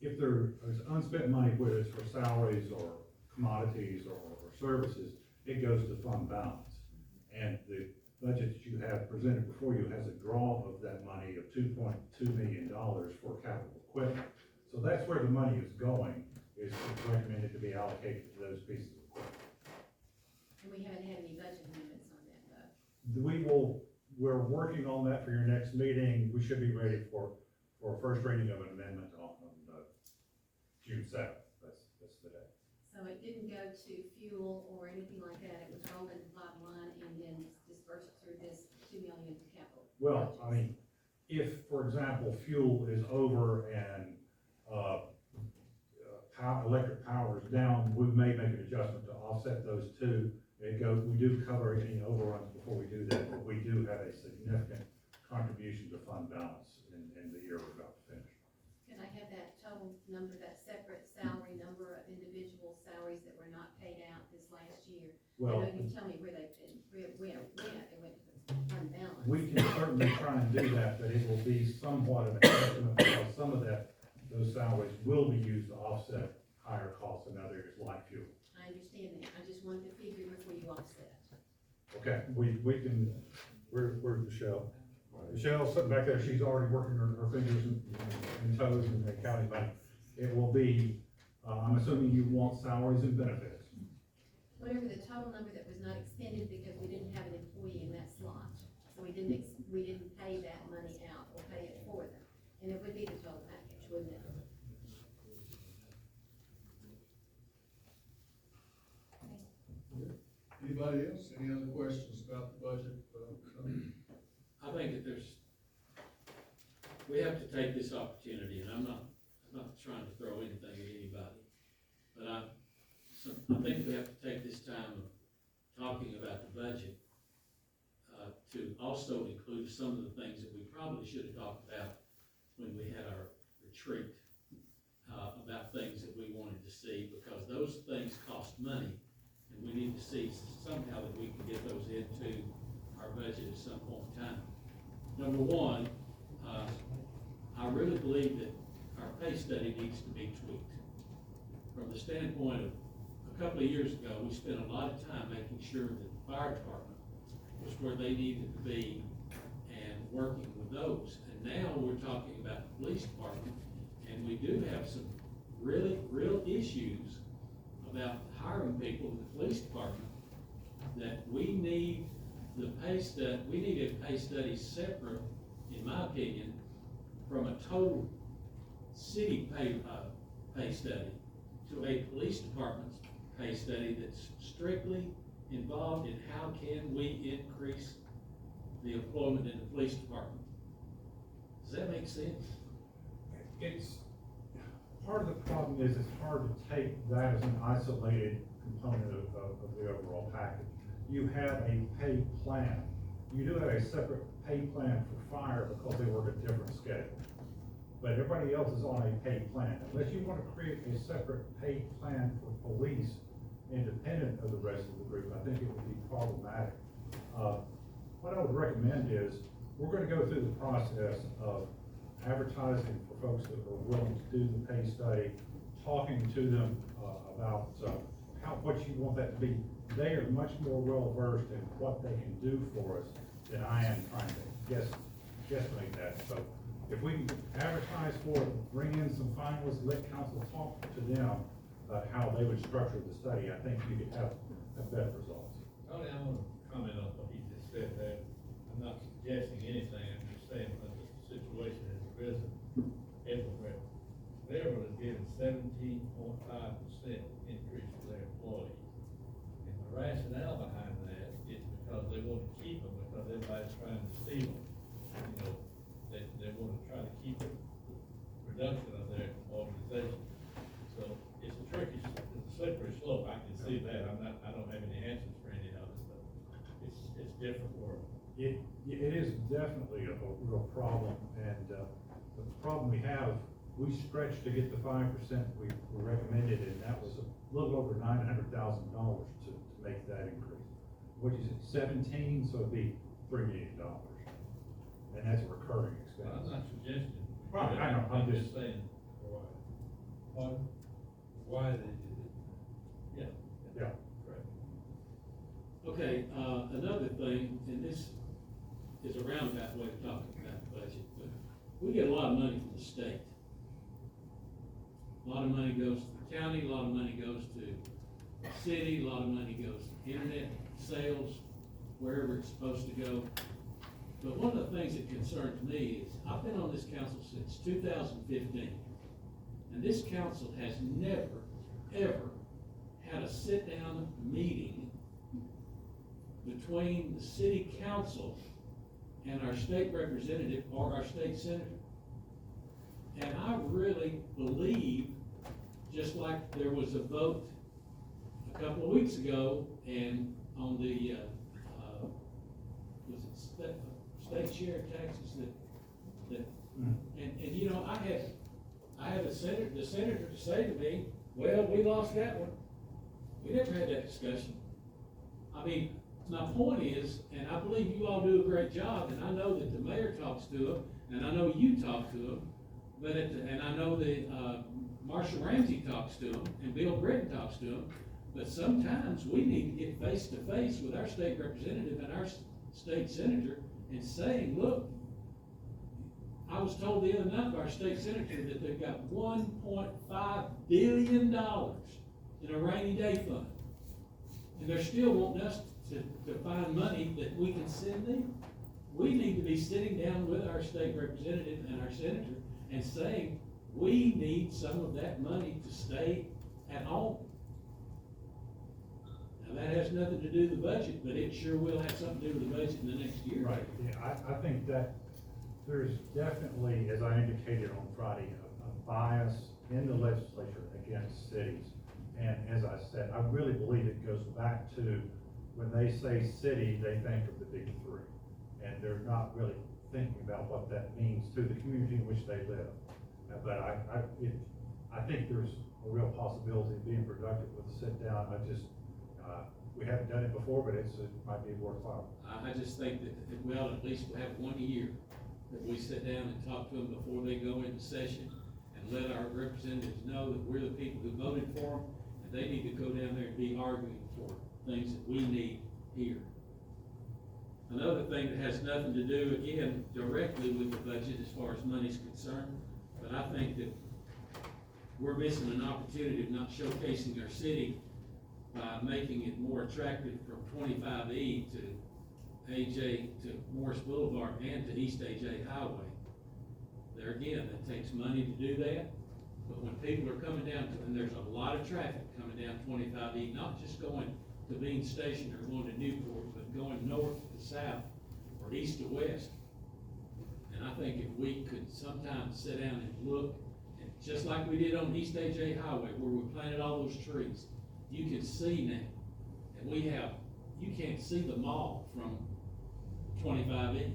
If there is unspent money, whether it's for salaries or commodities or services, it goes to fund balance. And the budget that you have presented before you has a draw of that money of $2.2 million for capital equipment. So that's where the money is going, is recommended to be allocated to those pieces of equipment. And we haven't had any budget amendments on that, though. We're working on that for your next meeting. We should be ready for a first reading of an amendment on June 7th. That's the day. So it didn't go to fuel or anything like that, it was rolled into the bottom line and then dispersed through this $2 million for capital. Well, I mean, if, for example, fuel is over and, electric power is down, we may make an adjustment to offset those two. We do cover any overruns before we do that, but we do have a significant contribution to fund balance in the year we're about to finish. Can I have that total number, that separate salary number of individual salaries that were not paid out this last year? Well, I know you tell me where they've been, where it went to fund balance. we can certainly try and do that, but it will be somewhat of an estimate, because some of those salaries will be used to offset higher costs in other areas like fuel. I understand that, I just wanted to figure before you offset. Okay, we can, where's Michelle? Michelle's sitting back there, she's already working her fingers and toes and counting money. It will be, I'm assuming you want salaries and benefits. Whatever the total number that was not expended because we didn't have an employee in that slot. So we didn't pay that money out or pay it for them. And it would be the total package, wouldn't it? Anybody else? Any other questions about the budget? I think that we have to take this opportunity, and I'm not trying to throw anything at anybody, but I think we have to take this time of talking about the budget, to also include some of the things that we probably should have talked about when we had our retreat, about things that we wanted to see, because those things cost money, and we need to see somehow that we can get those into our budget at some point in time. Number one, I really believe that our pay study needs to be tweaked. From the standpoint of, a couple of years ago, we spent a lot of time making sure that the fire department was where they needed to be and working with those. And now we're talking about the police department, and we do have some real issues about hiring people in the police department, that we need the pay study, we need a pay study separate, in my opinion, from a total city pay study to a police department's pay study that's strictly involved in how can we increase the employment in the police department. Does that make sense? It's, part of the problem is it's hard to take that as an isolated component of the overall package. You have a pay plan. You do have a separate pay plan for fire because they work a different schedule. But everybody else is on a pay plan. Unless you want to create a separate pay plan for police, independent of the rest of the group, I think it would be problematic. What I would recommend is, we're going to go through the process of advertising for folks that are willing to do the pay study, talking to them about what you want that to be. They are much more well versed in what they can do for us than I am trying to guesstimate that. So if we can advertise for it, bring in some finalists, let council talk to them about how they would structure the study, I think you could have better results. Tony, I want to comment on what he just said there. I'm not suggesting anything, I'm just saying that the situation has arisen everywhere. Railroad is giving 17.5% increase for their employees. And the rationale behind that is because they want to keep them, because everybody's trying to steal them. wanna try to keep it, reduction of their organization. So it's a tricky, it's a slippery slope, I can see that, I don't have any answers for any of it, but it's different world. It is definitely a real problem, and, the problem we have, we stretched to get the 5% we recommended, and that was a little over $900,000 to make that increase. What is it, 17, so it'd be $3 million, and that's a recurring Well, I'm expense. not suggesting. Right, I know, I'm just- saying, why they did it. Yeah. Yeah. Correct. Okay, another thing, and this is a roundabout way of talking about the budget, but we get a lot of money from the state. A lot of money goes to the county, a lot of money goes to the city, a lot of money goes to internet sales, wherever it's supposed to go. But one of the things that concerns me is, I've been on this council since 2015, and this council has never, ever had a sit-down meeting between the city council and our state representative or our state senator. And I really believe, just like there was a vote a couple of weeks ago, and on the, was it state share taxes that, and you know, I had the senator to say to me, well, we lost that one. We never had that discussion. I mean, my point is, and I believe you all do a great job, and I know that the mayor talks to them, and I know you talk to them, but and I know that, Marshall Ramsey talks to them, and Bill Britton talks to them, but sometimes we need to get face to face with our state representative and our state senator and saying, look, I was told the other night by our state senator that they've got $1.5 billion in a rainy day fund. And they're still wanting us to find money that we can send them. We need to be sitting down with our state representative and our senator and saying, we need some of that money to stay at home. Now, that has nothing to do with the budget, but it sure will have something to do with the budget in the next year. Right, yeah, I think that there's definitely, as I indicated on Friday, a bias in the legislature against cities. And as I said, I really believe it goes back to when they say city, they think of the big three. And they're not really thinking about what that means to the community in which they live. But I think there's a real possibility of being productive with a sit down. We haven't done it before, but it might be worthwhile. I just think that we ought to at least have 1 year that we sit down and talk to them before they go into session and let our representatives know that we're the people who voted for them, and they need to go down there and be arguing for things that we need here. Another thing that has nothing to do, again, directly with the budget as far as money's concerned, but I think that we're missing an opportunity of not showcasing our city by making it more attractive from 25E to AJ, to Morris Boulevard and to East AJ Highway. There again, it takes money to do that, but when people are coming down, and there's a lot of traffic coming down 25E, not just going to Bean Station or going to Newport, but going north to south or east to west. And I think if we could sometimes sit down and look, and just like we did on East AJ Highway, where we planted all those trees, you can see now, and you can't see the mall from 25E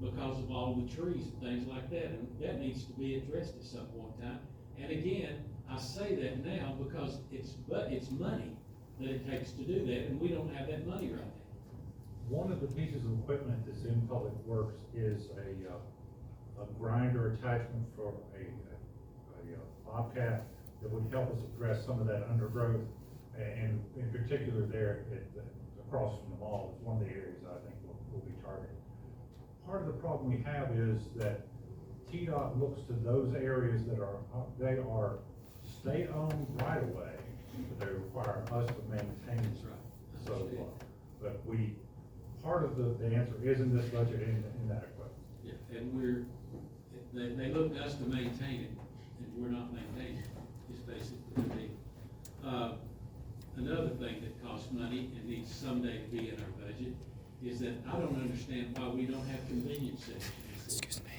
because of all the trees and things like that, and that needs to be addressed at some point in time. And again, I say that now because it's money that it takes to do that, and we don't have that money right now. One of the pieces of equipment that's in Public Works is a grinder attachment for a bobcat that would help us address some of that undergrowth, and in particular there across from the mall is one of the areas I think will be targeted. Part of the problem we have is that TDOT looks to those areas that they are state-owned right away, but they require us to maintain. That's right. So, but part of the answer is in this budget in that equipment. Yeah, and they look to us to maintain it, and we're not maintaining it, is basically the deal. Another thing that costs money and needs someday to be in our budget is that I don't understand why we don't have convenience centers. Excuse me.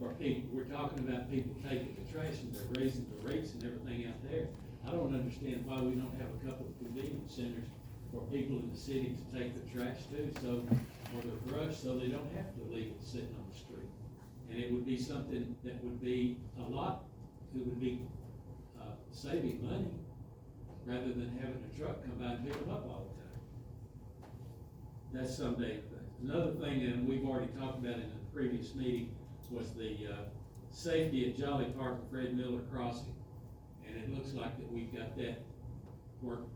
for people. We're talking about people taking the trash and they're raising the rates and everything out there. I don't understand why we don't have a couple of convenience centers for people in the city to take the trash to, so, or the brush, so they don't have to leave it sitting on the street. And it would be something that would be a lot, it would be, saving money, rather than having a truck come by and pick them up all the time. That's someday. Another thing, and we've already talked about it in the previous meeting, was the, safety at Jolly Park and Fred Miller Crossing. And it looks like that we've got that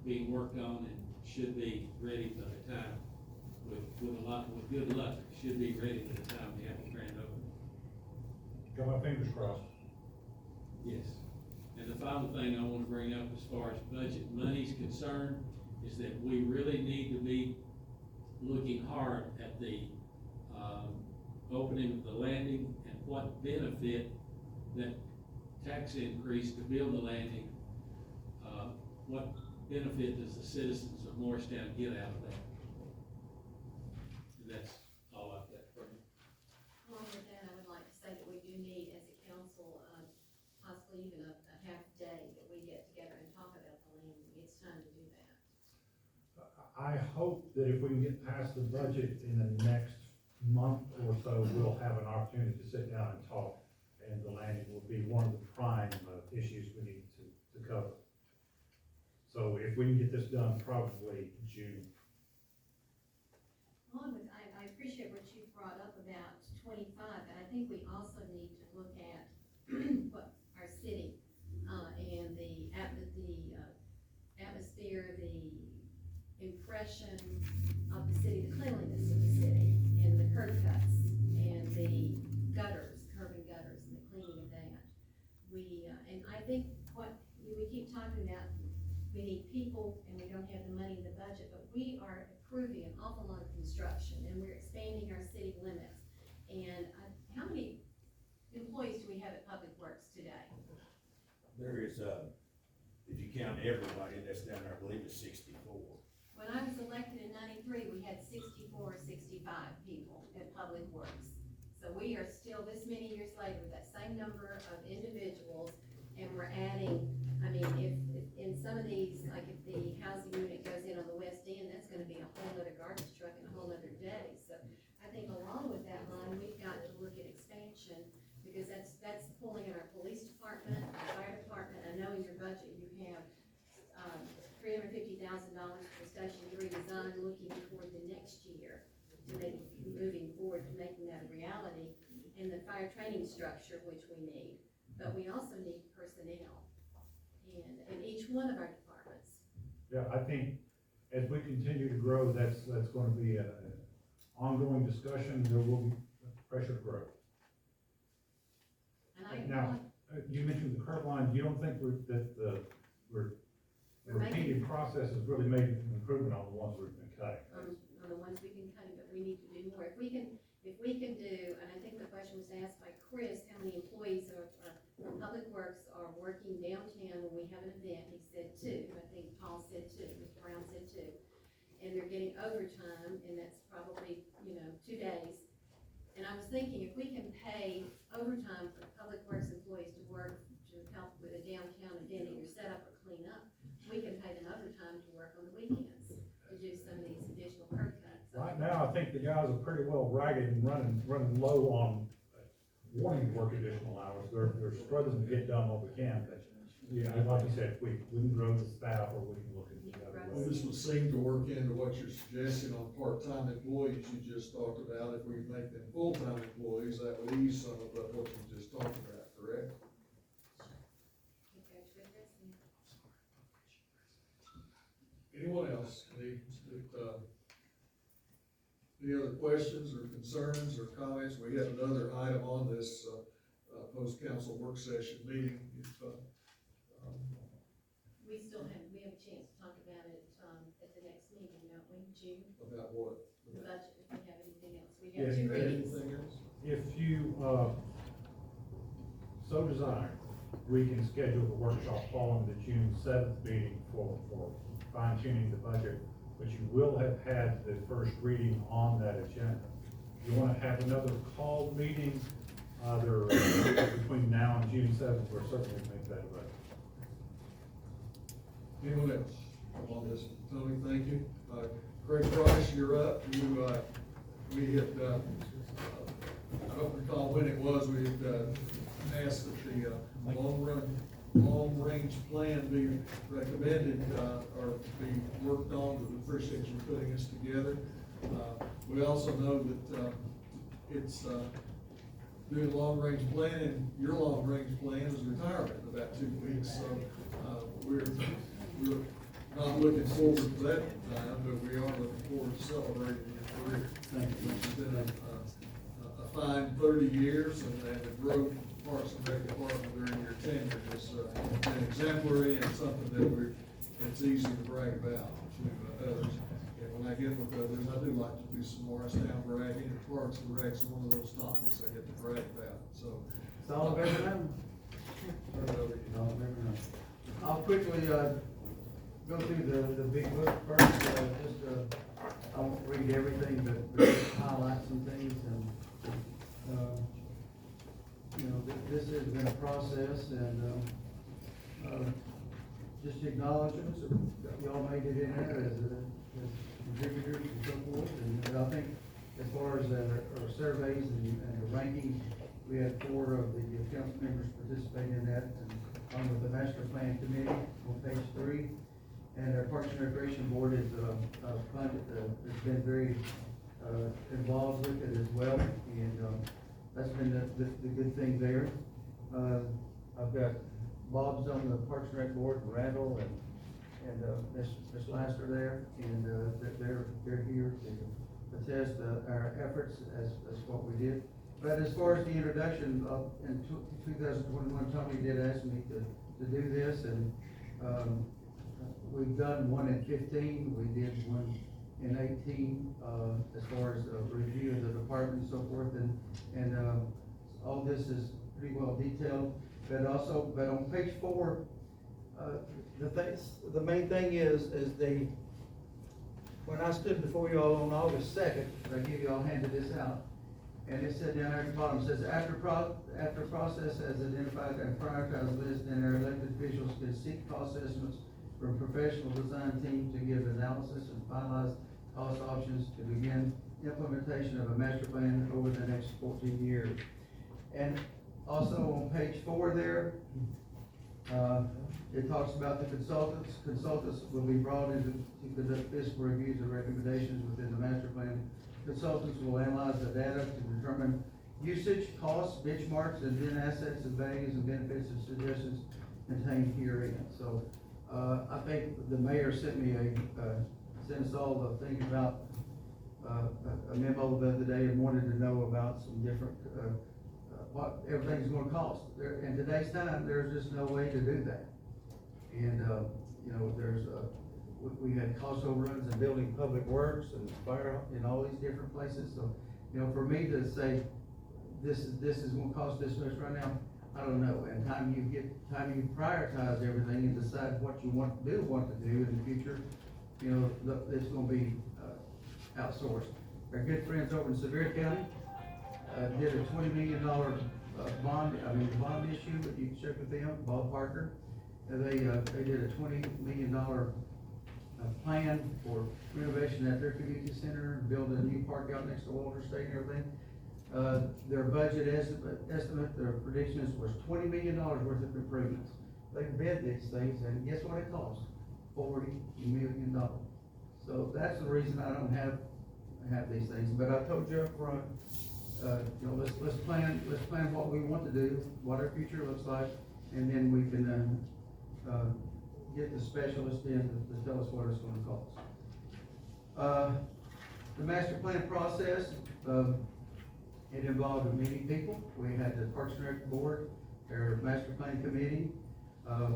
being worked on and should be ready by the time, with good luck, should be ready by the time we have the grand opening. Got my fingers crossed. Yes. And the final thing I want to bring up as far as budget money's concerned is that we really need to be looking hard at the, opening of the landing and what benefit that tax increase to build the landing, what benefit does the citizens of Morristown get out of that? And that's all I've got for you. Along with that, I would like to say that we do need, as a council, possibly even a half day that we get together and talk about the landing. It's time to do that. I hope that if we can get past the budget in the next month or so, we'll have an opportunity to sit down and talk, and the landing will be one of the prime issues we need to cover. So if we can get this done, probably June. Along with, I appreciate what you brought up about 25, but I think we also need to look at what our city, and the atmosphere, the impression of the city, the cleanliness of the city, and the curb cuts, and the gutters, curb and gutters, and the cleaning of that. And I think what we keep talking about, we need people and we don't have the money in the budget, but we are approving an awful lot of construction and we're expanding our city limits. And how many employees do we have at Public Works today? There is, if you count everybody, that's down there, I believe it's 64. When I was elected in '93, we had 64 or 65 people at Public Works. So we are still, this many years later, with that same number of individuals, and we're adding, I mean, if in some of these, like if the housing unit goes in on the west end, that's gonna be a whole other garbage truck and a whole other day. So I think along with that line, we've got to look at expansion, because that's pulling in our police department, our fire department. I know in your budget you have, $350,000 for Station 3 design, looking toward the next year to maybe moving forward to making that a reality, and the fire training structure, which we need. But we also need personnel in each one of our departments. Yeah, I think as we continue to grow, that's gonna be an ongoing discussion. There will be pressure to grow. And Now, you mentioned the curb line. You don't think the repeated process has really made an improvement on the ones we've been cutting? On the ones we can cut, but we need to do more. If we can do, and I think the question was asked by Chris, how many employees from Public Works are working downtown when we have an event? He said 2. I think Paul said 2. Mr. Brown said 2. And they're getting overtime, and that's probably, 2 days. And I was thinking, if we can pay overtime for Public Works employees to work to help with a downtown event, either set up or clean up, we can pay them overtime to work on the weekends, to do some of these additional curb cuts. Right now, I think the guys are pretty well ragged and running low on wanting to work additional hours. They're struggling to get done what we can, but, like I said, we can grow the staff, or we can look into other Well, ways. this would seem to work into what you're suggesting on part-time employees you just talked about. If we make them full-time employees, that would ease some of what you just talked about, correct? Anyone else? Any other questions or concerns or comments? We have another item on this, post-council work session meeting. We have a chance to talk about it, at the next meeting, don't we, June? About what? The budget, if we have anything else. We Yes, have 2 ma'am. readings. Anything else? If you, so desire, we can schedule the workshop following the June 7th meeting for fine tuning the budget, but you will have had the first reading on that agenda. You wanna have another called meeting, either meeting 7th, we're certainly make that available. Anyone else on this? Tony, thank you. Craig Price, you're up. You, we had, I don't recall when it was, we had, asked that the, long-range plan be recommended, or be worked on, but we appreciate you putting this together. We also know that, it's, doing long-range planning, your long-range plan is retirement in about 2 weeks, so, we're not looking forward to that time, but we are looking forward to celebrating your career. Thank you. It's been a fine 30 years, and the growth of the Parks and Rec Department during your tenure has been exemplary and something that it's easy to brag about to others. And when I get with others, I do like to do some Morristown bragging, and Parks and Rec's one of those topics I get to brag about, so. It's all I've ever known. All I've ever known. I'll quickly, go through the big book first, I won't read everything, but just highlight some things, and, you know, this has been a process, and, just acknowledgements, y'all made it in there as contributors and so forth, and I think as far as our surveys and the rankings, we had 4 of the council members participate in that, and along with the master plan committee on page 3. And our Parks and Recreation Board is, has been very, involved with it as well, and, that's been the good thing there. I've got Bob's on the Parks and Rec Board, Randall, and Miss Laster there, and, they're here to attest, our efforts as what we did. But as far as the introduction of, in 2021, Tommy did ask me to do this, and, we've done one in 15, we did one in 18, as far as a review of the department and so forth, and all this is pretty well detailed. But also, but on page 4, the main thing is when I stood before you all on August 2nd, I give you all handed this out, and it said down there at the bottom, it says after process has identified and prioritized list, then our elected officials can seek cost estimates from professional design team to give analysis and finalize cost options to begin implementation of a master plan over the next 14 years. And also on page 4 there, it talks about the consultants. Consultants will be brought in to conduct fiscal reviews and recommendations within the master plan. Consultants will analyze the data to determine usage, costs, benchmarks, and then assets and values and benefits and suggestions contained herein. So, I think the mayor sent me sent us all the thing about, a memo the other day, and wanted to know about some different, what everything's gonna cost. In today's time, there's just no way to do that. And, you know, we had cost overruns in building public works and fire in all these different places. So, you know, for me to say, this is gonna cost this much right now, I don't know. And time you prioritize everything and decide what you want to do in the future, you know, it's gonna be, outsourced. Our good friends over in Sevier County, did a $20 million, bond issue, but you can check with them, Bob Parker. And they did a $20 million, plan for renovation at their community center, building a new park out next to Walter State and everything. Their budget estimate, their predictions was $20 million worth of improvements. They bid these things, and guess what it cost? $40 million. So that's the reason I don't have these things. But I told you up front, you know, let's plan what we want to do, what our future looks like, and then we can get the specialist in to tell us what it's going to cost. The master plan process. It involved many people. We had the Parks and Rec Board, our master plan committee.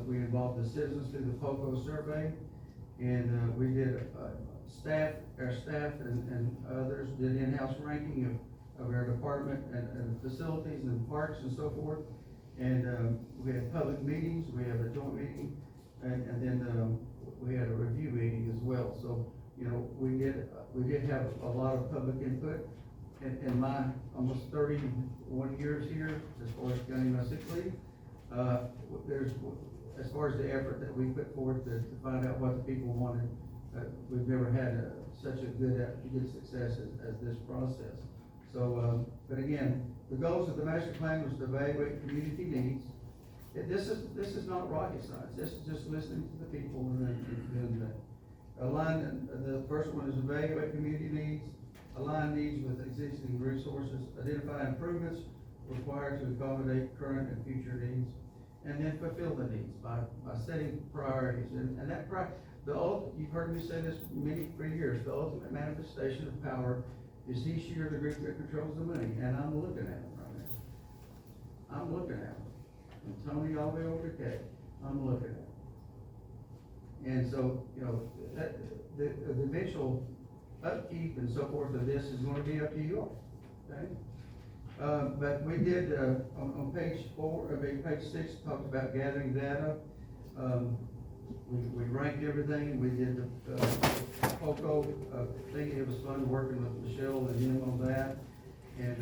We involved the citizens through the POCO survey, and we did our staff and others did in-house ranking of our department and facilities and parks and so forth. And we had public meetings. We had a joint meeting, and then we had a review meeting as well. So, you know, we did have a lot of public input. In my almost 31 years here, as far as counting my sick leave, There's, as far as the effort that we put forth to find out what the people wanted, we've never had such a good success as this process. So, but again, the goals of the master plan was to evaluate community needs. This is not rocket science. This is just listening to the people and align. The first one is evaluate community needs, align needs with existing resources, identify improvements required to accommodate current and future needs, and then fulfill the needs by setting priorities. And that you've heard me say this for years, the ultimate manifestation of power is he, she, or the group that controls the money. And I'm looking at them right now. I'm looking at them. From Tony all the way over to Kay, I'm looking at them. And so, you know, the eventual upkeep and so forth of this is gonna be up to you all, okay? But we did, on page 6, talked about gathering data. We ranked everything. We did the POCO thing. It was fun working with Michelle and him on that. And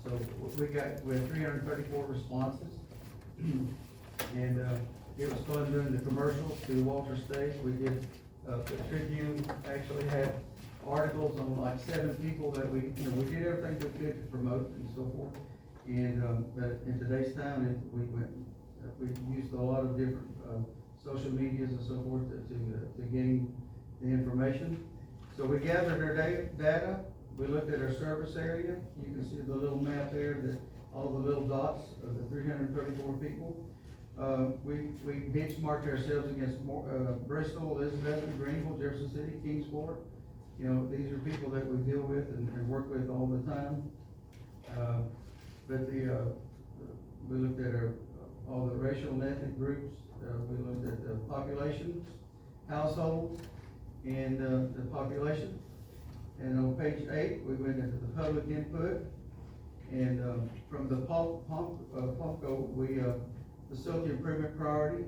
so we had 334 responses. And it was fun doing the commercials through Walter State. We did, the Tribune actually had articles on like 7 people that we did everything we could to promote and so forth. And but in today's time, we used a lot of different social medias and so forth to gain the information. So we gathered our data. We looked at our service area. You can see the little map there, that all the little dots of the 334 people. We benchmarked ourselves against Bristol, Elizabeth, Greenville, Jefferson City, Kingsport. You know, these are people that we deal with and work with all the time. But we looked at all the racial and ethnic groups. We looked at the populations, households, and the population. And on page 8, we went into the public input. And from the POMCO, we facility improvement priority.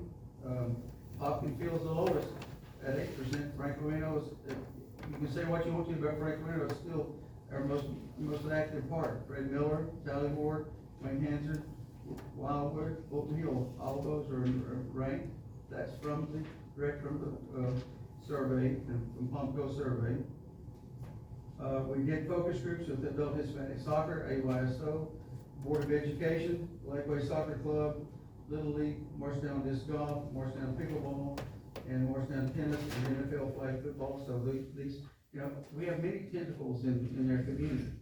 Hopkins Field's the lowest at 8%. Franklin is, you can say what you want to about Franklin, it's still our most active part. Fred Miller, Sally Ward, Wayne Hanson, Wildwood, Fulton Hill, all those are ranked. That's direct from the survey, from POMCO survey. We did focus groups with Adult Hispanic Soccer, AYSO, Board of Education, Lakeway Soccer Club, Little League, Morristown Disc Golf, Morristown Pickleball, and Morristown Tennis, and NFL Flag Football. So these, you know, we have many tentacles in their community.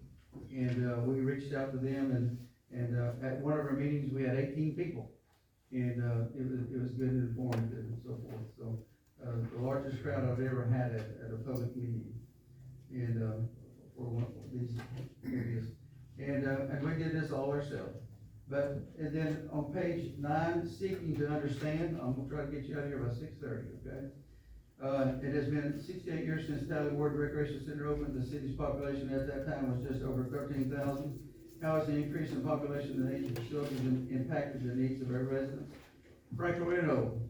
And we reached out to them, and at one of our meetings, we had 18 people. And it was good and informative and so forth. So the largest crowd I've ever had at a public meeting. And for one of these areas. And we did this all ourselves. And then on page 9, seeking to understand, I'm gonna try to get you out of here by 6:30, okay? It has been 68 years since Tally Ward Recreation Center opened. The city's population at that time was just over 13,000. How has the increase in population and age of facilities impacted the needs of our residents? Franklin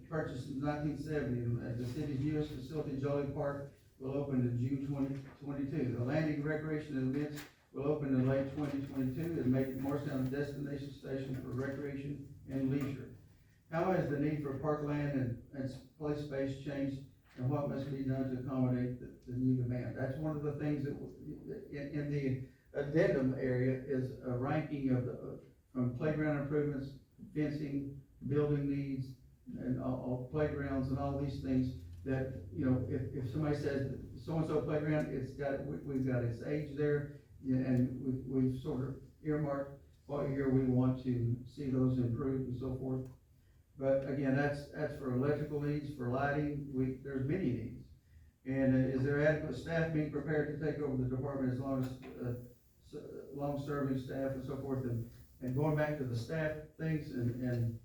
purchased in 1970, the city's newest facility, Jolly Park, will open in June 2022. The landing recreation and events will open in late 2022 and make Morristown a destination station for recreation and leisure. How has the need for parkland and play space changed, and what must be done to accommodate the new demand? That's one of the things that in the addendum area is a ranking of from playground improvements, fencing, building needs, and all playgrounds and all these things. That, you know, if somebody says so-and-so playground, we've got its age there, and we've sort of earmarked what year we want to see those improved and so forth. But again, that's for electrical needs, for lighting, there's many needs. And is there adequate staff being prepared to take over the department as long as long-serving staff and so forth? And going back to the staff things, and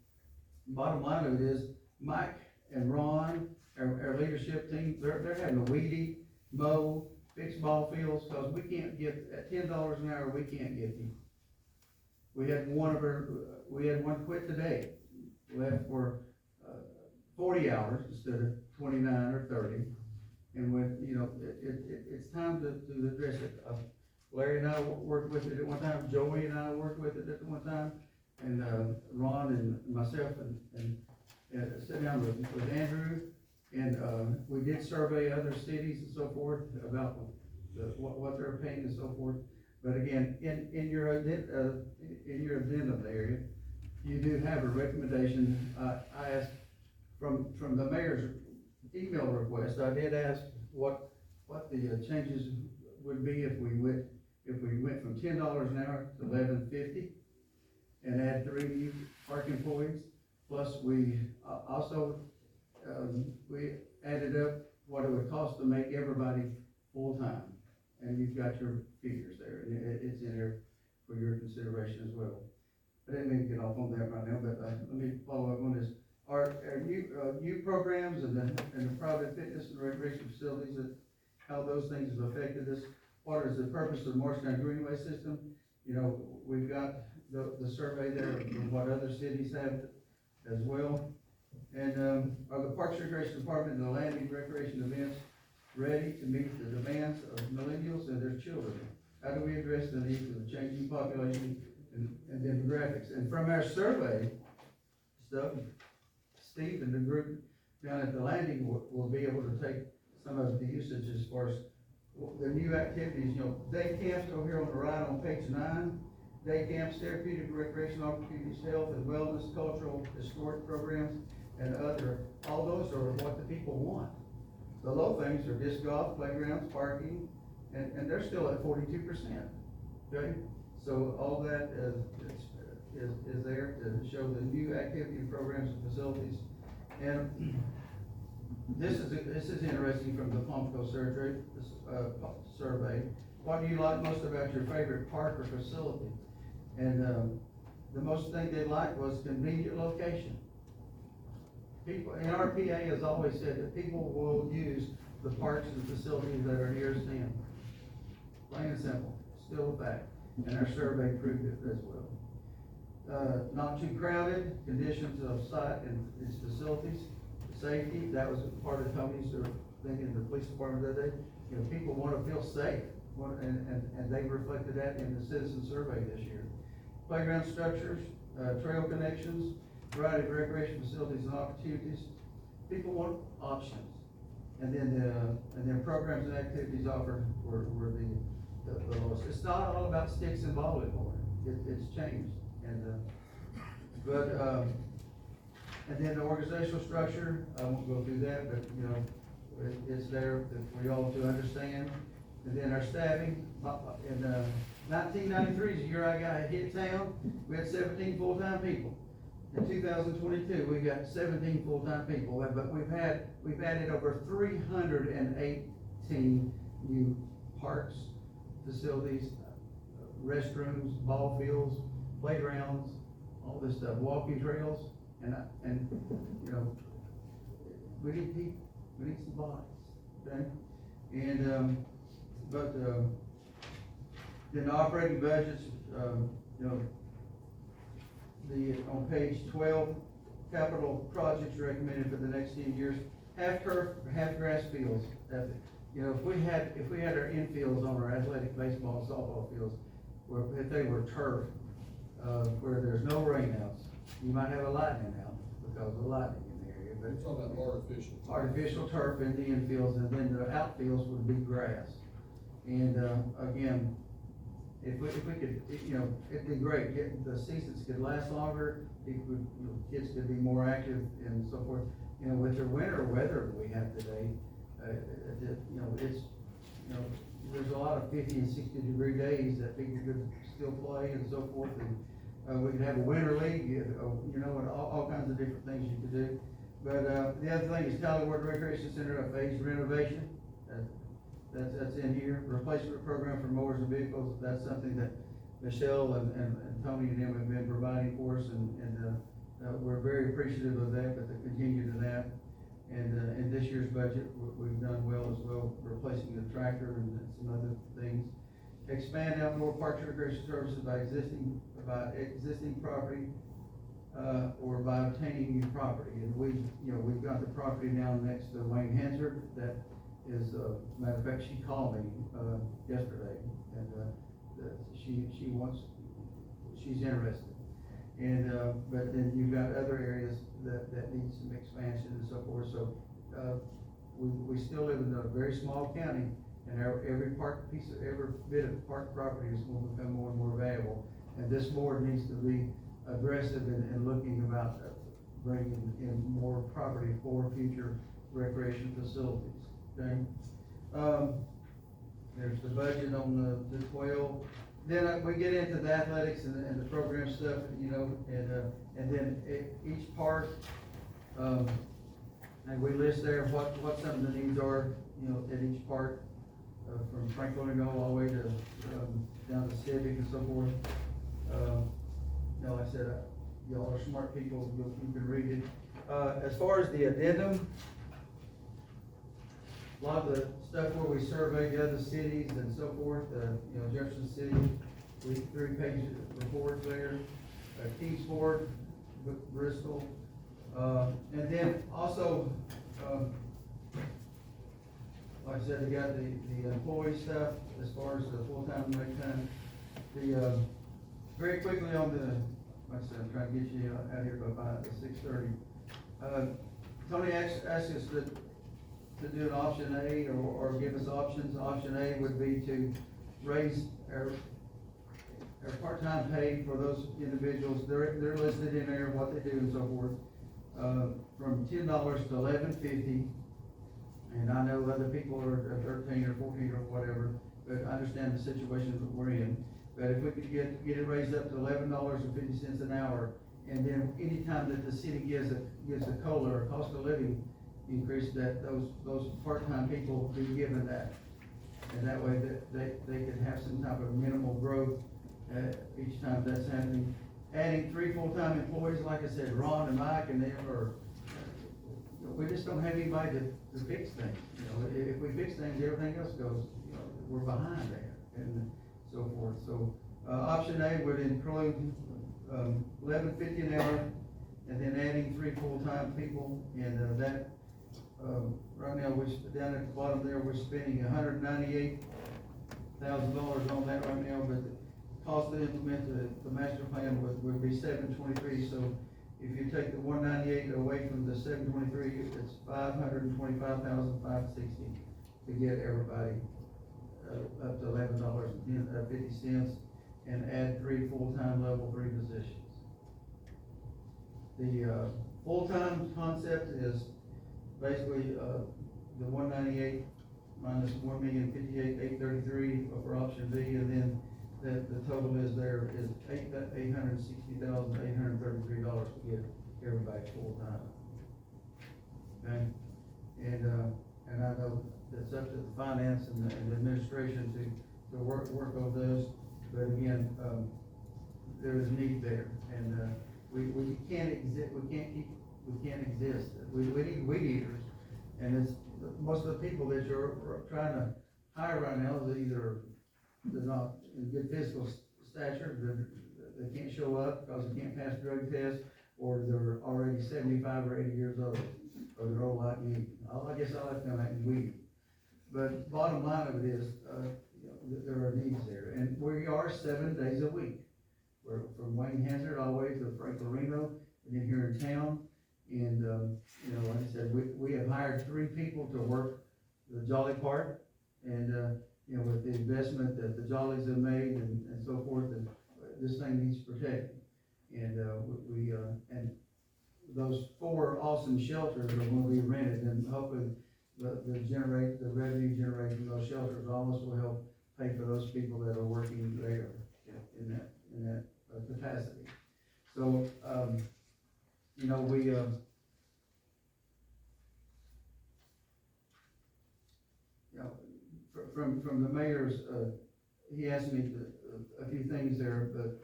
bottom line of it is, Mike and Ron, our leadership team, they're having to weed eat, mow, fix ball fields, because we can't get, at $10 an hour, we can't get people. We had one quit today, left for 40 hours instead of 29 or 30. And when, you know, it's time to address it. Larry and I worked with it at one time, Joey and I worked with it at one time, and Ron and myself and sit down with Andrew, and, we did survey other cities and so forth about what they're paying and so forth. But again, in your addendum there, you do have a recommendation. I asked, from the mayor's email request, I did ask what the changes would be if we went from $10 an hour to $11.50 and add 3 new park employees. Plus we also, we added up what it would cost to make everybody full-time. And you've got your figures there, and it's in there for your consideration as well. I didn't mean to get off on that right now, but let me follow up on this. Our new programs and the private fitness and recreation facilities, how those things have affected us. What is the purpose of the Morristown Greenway system? You know, we've got the survey there of what other cities have as well. And are the Parks and Recreation Department and the landing recreation events ready to meet the demands of millennials and their children? How do we address the needs of the changing population and demographics? And from our survey stuff, Steve and the group down at the landing will be able to take some of the usage as far as the new activities. You know, day camps over here on the right on page 9. Day camps, therapeutic recreation opportunities, health and wellness, cultural, historic programs, and other. All those are what the people want. The low things are disc golf, playgrounds, parking, and they're still at 42%. Okay, so all that is there to show the new activity programs and facilities. And this is interesting from the Palmco survey. Survey. What do you like most about your favorite park or facility? And the most thing they liked was convenient location. People, and RPA has always said that people will use the parks and facilities that are nearest them. Plain and simple, still a fact, and our survey proved it as well. Not too crowded, conditions of site and its facilities, safety, that was part of Tony's thing in the police department that day. You know, people want to feel safe, and they reflected that in the citizen survey this year. Playground structures, trail connections, variety of recreation facilities and opportunities. People want options, and then programs and activities offered were the lowest. It's not all about sticks and ball anymore. It's changed, and then the organizational structure. I won't go through that, but you know, it's there for you all to understand. And then our staffing. In 1993 is the year I hit town. We had 17 full-time people. In 2022, we got 17 full-time people, but we've added over 318 new parks, facilities, restrooms, ball fields, playgrounds, all this stuff, walking trails, and you know, we need people, we need some bodies, okay? And then the operating budgets, you know. On page 12, capital projects recommended for the next 10 years, half turf, half grass fields. You know, if we had our infields on our athletic baseball and softball fields, if they were turf, where there's no rainouts, you might have a lightning out because of lightning in the area. But We're talking about artificial turf in the infields, and then the outfields would be grass. And again, if we could, you know, it'd be great. The seasons could last longer. Kids could be more active and so forth. You know, with the winter weather we have today, you know, there's a lot of 50 and 60 degree days that people could still play and so forth. And we could have a winter league, you know, and all kinds of different things you could do. But the other thing is Tallywood Recreation Center, a phased renovation. That's in here. Replacement program for mowers and vehicles. That's something that Michelle and Tony and them have been providing for us, and we're very appreciative of that, but to continue to that. And in this year's budget, we've done well as well, replacing the tractor and some other things. Expand outdoor parks and recreation services by existing property, or by obtaining new property. And we've got the property now next to Wayne Hansard that is, matter of fact, she called me, yesterday, and, she's interested. And, but then you've got other areas that need some expansion and so forth, so, we still live in a very small county, and every bit of park property is going to become more and more valuable. And this board needs to be aggressive in looking about bringing in more property for future recreation facilities, okay? There's the budget on the 12. Then we get into the athletics and the program stuff, you know, and then each part, and we list there what some of the needs are, you know, at each part, from Franklin all the way to, down to Civic and so forth. You know, like I said, y'all are smart people, you can read it. As far as the addendum, a lot of the stuff where we surveyed other cities and so forth, you know, Jefferson City, 3-page reports there, Kingsport, Bristol, and then also, like I said, they got the employee stuff as far as the full-time, nighttime. Very quickly on like I said, I'm trying to get you out here by 6:30. Tony asked us to do an option A or give us options. Option A would be to raise our part-time pay for those individuals. They're listed in there, what they do and so forth, from $10 to $11.50. And I know other people are at 13 or 14 or whatever, but I understand the situation that we're in. But if we could get it raised up to $11.50 an hour, and then anytime that the city gives a COLA or cost of living increase, that those part-time people be given that. And that way that they can have some type of minimal growth each time that's happening. Adding 3 full-time employees, like I said, Ron and Mike and them we just don't have anybody to fix things. You know, if we fix things, everything else goes, you know, we're behind there and so forth. So, option A would include, $11.50 an hour, and then adding 3 full-time people, and, that, right now, down at the bottom there, we're spending $198,000 on that right now, but the cost to implement the master plan would be $723. So if you take the 198 away from the 723, it's $525,560 to get everybody up to $11.50 and add 3 full-time level 3 positions. The full-time concept is basically the 198 minus 1,058,833 for option B, and then the total is there is $860,833 to get everybody full-time. Okay, and I know it's up to the finance and the administration to work on those, but again, there is need there, and we can't exist. We can't exist. We need weed eaters, and it's most of the people that you're trying to hire right now, they're not in good physical stature, they can't show up because they can't pass drug tests, or they're already 75 or 80 years old, or they're old like me. I guess I'll have to come out and weed. But bottom line of it is, you know, there are needs there, and we are 7 days a week. We're from Wayne Hazard all the way to Frank Loreno, and then here in town. And, you know, like I said, we have hired 3 people to work the Jolly part, and, you know, with the investment that the Jollies have made and so forth, and this thing needs protecting. And, and those 4 awesome shelters are gonna be rented, and hopefully the revenue generated from those shelters almost will help pay for those people that are working there in that capacity. So, you know, we, you know, from the mayor's, he asked me a few things there, but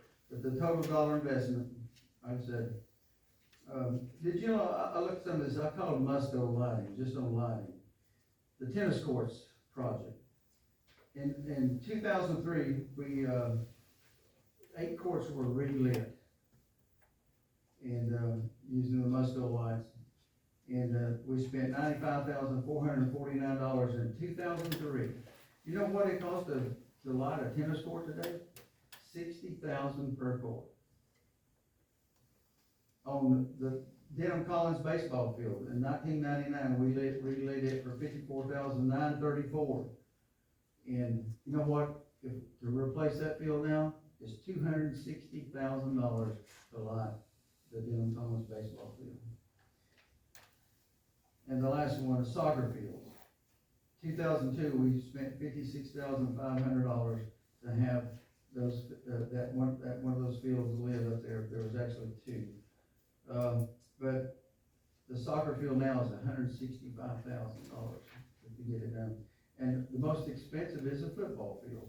the total dollar investment, like I said, did you know, I looked at some of this, I call it must-go lighting, just on lighting. The tennis courts project. In 2003, we, 8 courts were relit and using the must-go lights, and we spent $95,449 in 2003. You know what it cost to light a tennis court today? $60,000 per court. on the Denham Collins baseball field. In 1999, we relayed it for $54,934. And you know what? If, to replace that field now, it's $260,000 to light the Denham Collins baseball field. And the last one is soccer fields. 2002, we spent $56,500 to have those, that one of those fields live up there. There was actually two. But the soccer field now is $165,000 to get it done. And the most expensive is a football field.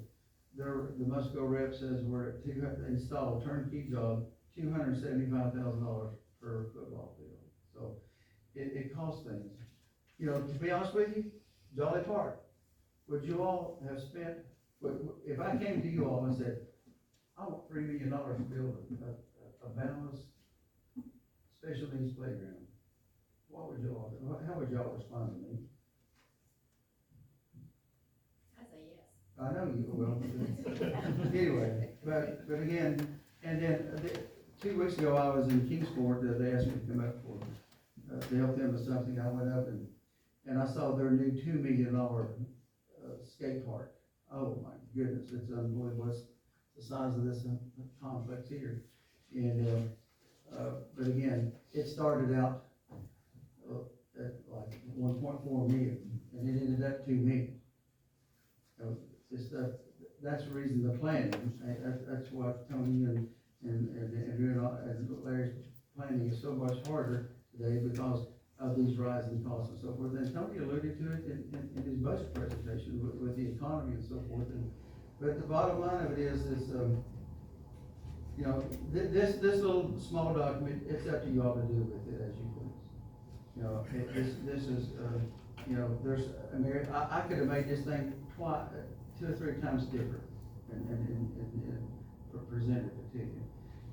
The Musco rep says we're at install a turnkey job, $275,000 per football field. So it costs things. You know, to be honest with you, Jolly Park, would you all have spent, if I came to you all and said, I want $3 million to build a balanced special needs playground, what would you all do? How would y'all respond to me? I say yes. I know you will. Anyway, but again, and then 2 weeks ago, I was in Kingsport, they asked me to come up for, to help them with something. I went up and I saw their new $2 million skate park. Oh my goodness, it's unbelievable. It's the size of this complex here. And, but again, it started out at like 1.4 million, and it ended up 2 million. That's the reason the planning, that's why Tony and Larry's planning is so much harder today because of these rising costs and so forth. And Tony alluded to it in his budget presentation with the economy and so forth. But the bottom line of it is you know, this little small document, it's up to you all to do with it as you please. You know, this is, you know, I mean, I could have made this thing 2 or 3 times different and presented it to you.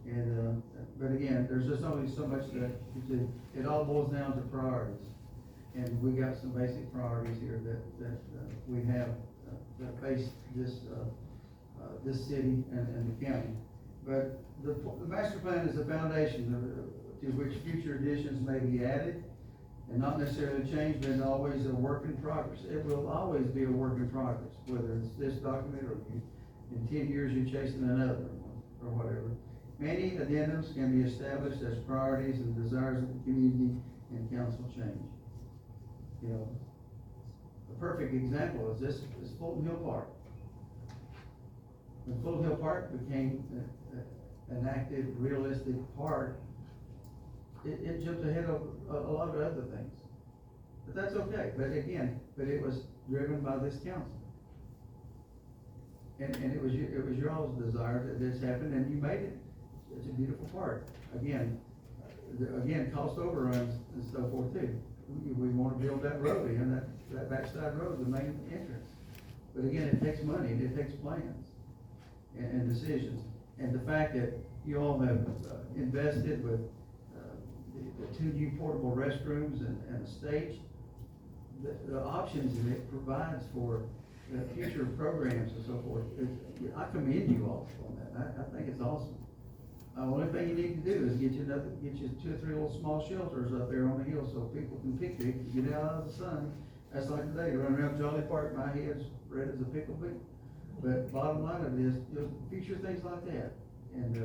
And, but again, there's just only so much that you do. It all boils down to priorities. And we got some basic priorities here that we have that face this city and the county. But the master plan is a foundation to which future additions may be added and not necessarily changed, but always a work in progress. It will always be a work in progress, whether it's this document or in 10 years you're chasing another or whatever. Many addendums can be established as priorities and desires of the community and council change. You know, a perfect example is this is Fulton Hill Park. When Fulton Hill Park became an active, realistic park, it jumped ahead of a lot of other things. But that's okay. But again, it was driven by this council. And it was your all's desire that this happened, and you made it. It's a beautiful park. Again, cost overruns and so forth too. We want to build that road in, that backside road, the main entrance. But again, it takes money, and it takes plans and decisions. And the fact that you all have invested with the 2 new portable restrooms and a stage, the options that it provides for future programs and so forth, I commend you all on that. I think it's awesome. The only thing you need to do is get you 2 or 3 little small shelters up there on the hill so people can picnic and get out of the sun. That's like today, running around Jolly Park, my head's red as a pickle beet. But bottom line of it is, future things like that, and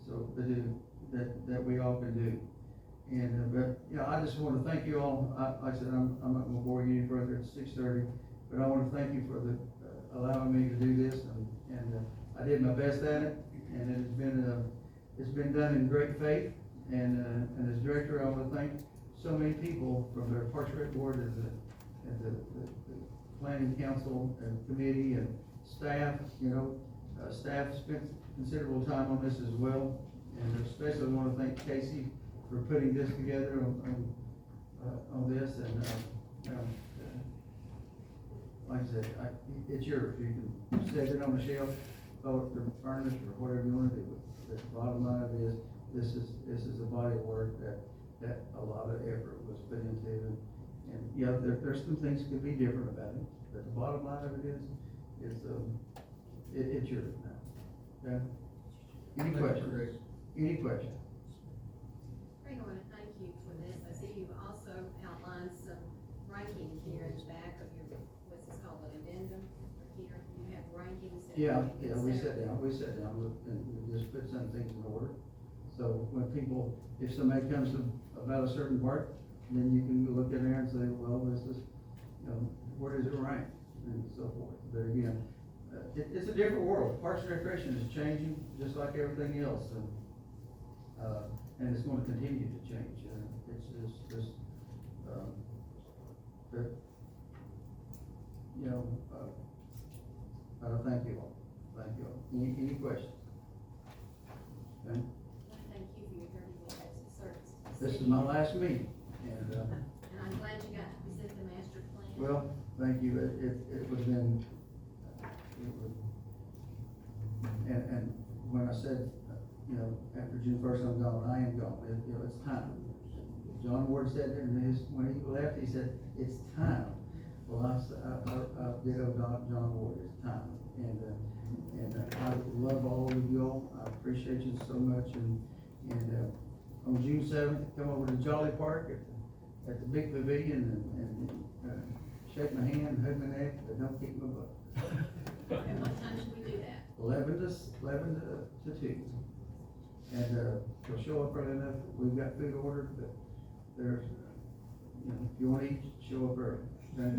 so that we all can do. And but you know, I just want to thank you all. Like I said, I'm not going to bore you any further. It's 6:30, but I want to thank you for allowing me to do this, and I did my best at it, and it's been done in great faith. And as director, I want to thank so many people from the Parks and Rec Board and the Planning Council and committee and staff. You know, staff spent considerable time on this as well, and especially want to thank Casey for putting this together on this. And like I said, it's yours. You can set it on the shelf, throw it to furnace or whatever you want to do. But the bottom line of it is, this is a body of work that a lot of effort was put into, and yeah, there's some things that could be different about it, but the bottom line of it is it's yours now. Okay? Any questions? Any questions? Yeah, we sat down, and we just put some things in order. So when people, if somebody comes to about a certain part, then you can look at there and say, well, this is, you know, where does it rank, and so forth. But again, it's a different world. Parks and Recreation is changing, just like everything else, and it's gonna continue to change. It's just, but, you know, thank you all. Thank you all. Any questions? Okay. Thank you for your 30 years of service. This is my last meeting, and, And I'm glad you got to present the master plan. well, thank you. It was been, and when I said, you know, after June 1st, I'm gone, I am gone. You know, it's time. John Ward said it when he left, he said, it's time. Well, I did John Ward, it's time. And I love all of you all. I appreciate you so much. And on June 7th, come over to Jolly Park at the big pavilion and shake my hand, hug my neck, but don't kick my butt. And what time should we do that? 11 to 2. And, we'll show up early enough. We've got food ordered, but there's, you know, if you wanna eat, show up early. Okay?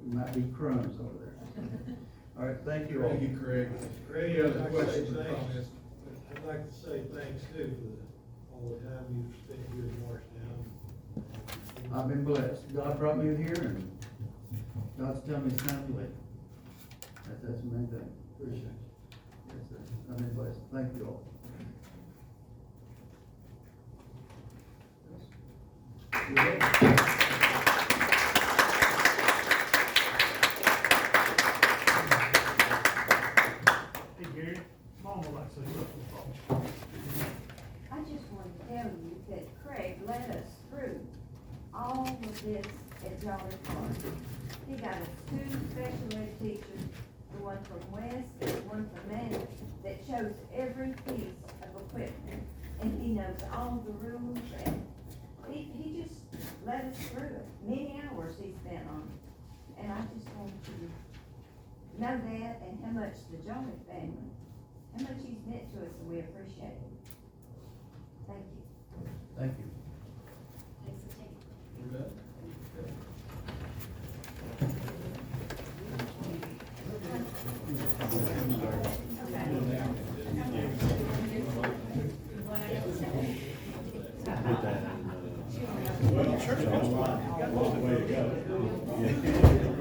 It might be crumbs over there. All right, thank you all. Thank you, Craig. Any other questions or comments? I'd like to say thanks too for all the time you've spent here in Morristown. I've been blessed. God brought me here, and God's telling me it's time to leave. That's the main thing. Appreciate it. Yes, sir. I've been blessed. Thank you all. Hey Gary, Mom would like to say something. I just want to tell you that Craig led us through all of this at Jolly Park. He got us 2 special ed teachers, the one from West and one from Manning, that shows every piece of equipment. And he knows all the rules, and he just led us through it. Many hours he spent on it. And I just want you to know that, and how much the Jolly family, how much he's meant to us, and we appreciate it. Thank you. Thank you. Thanks for taking. You bet. Well, church was fine. Got a long way to go.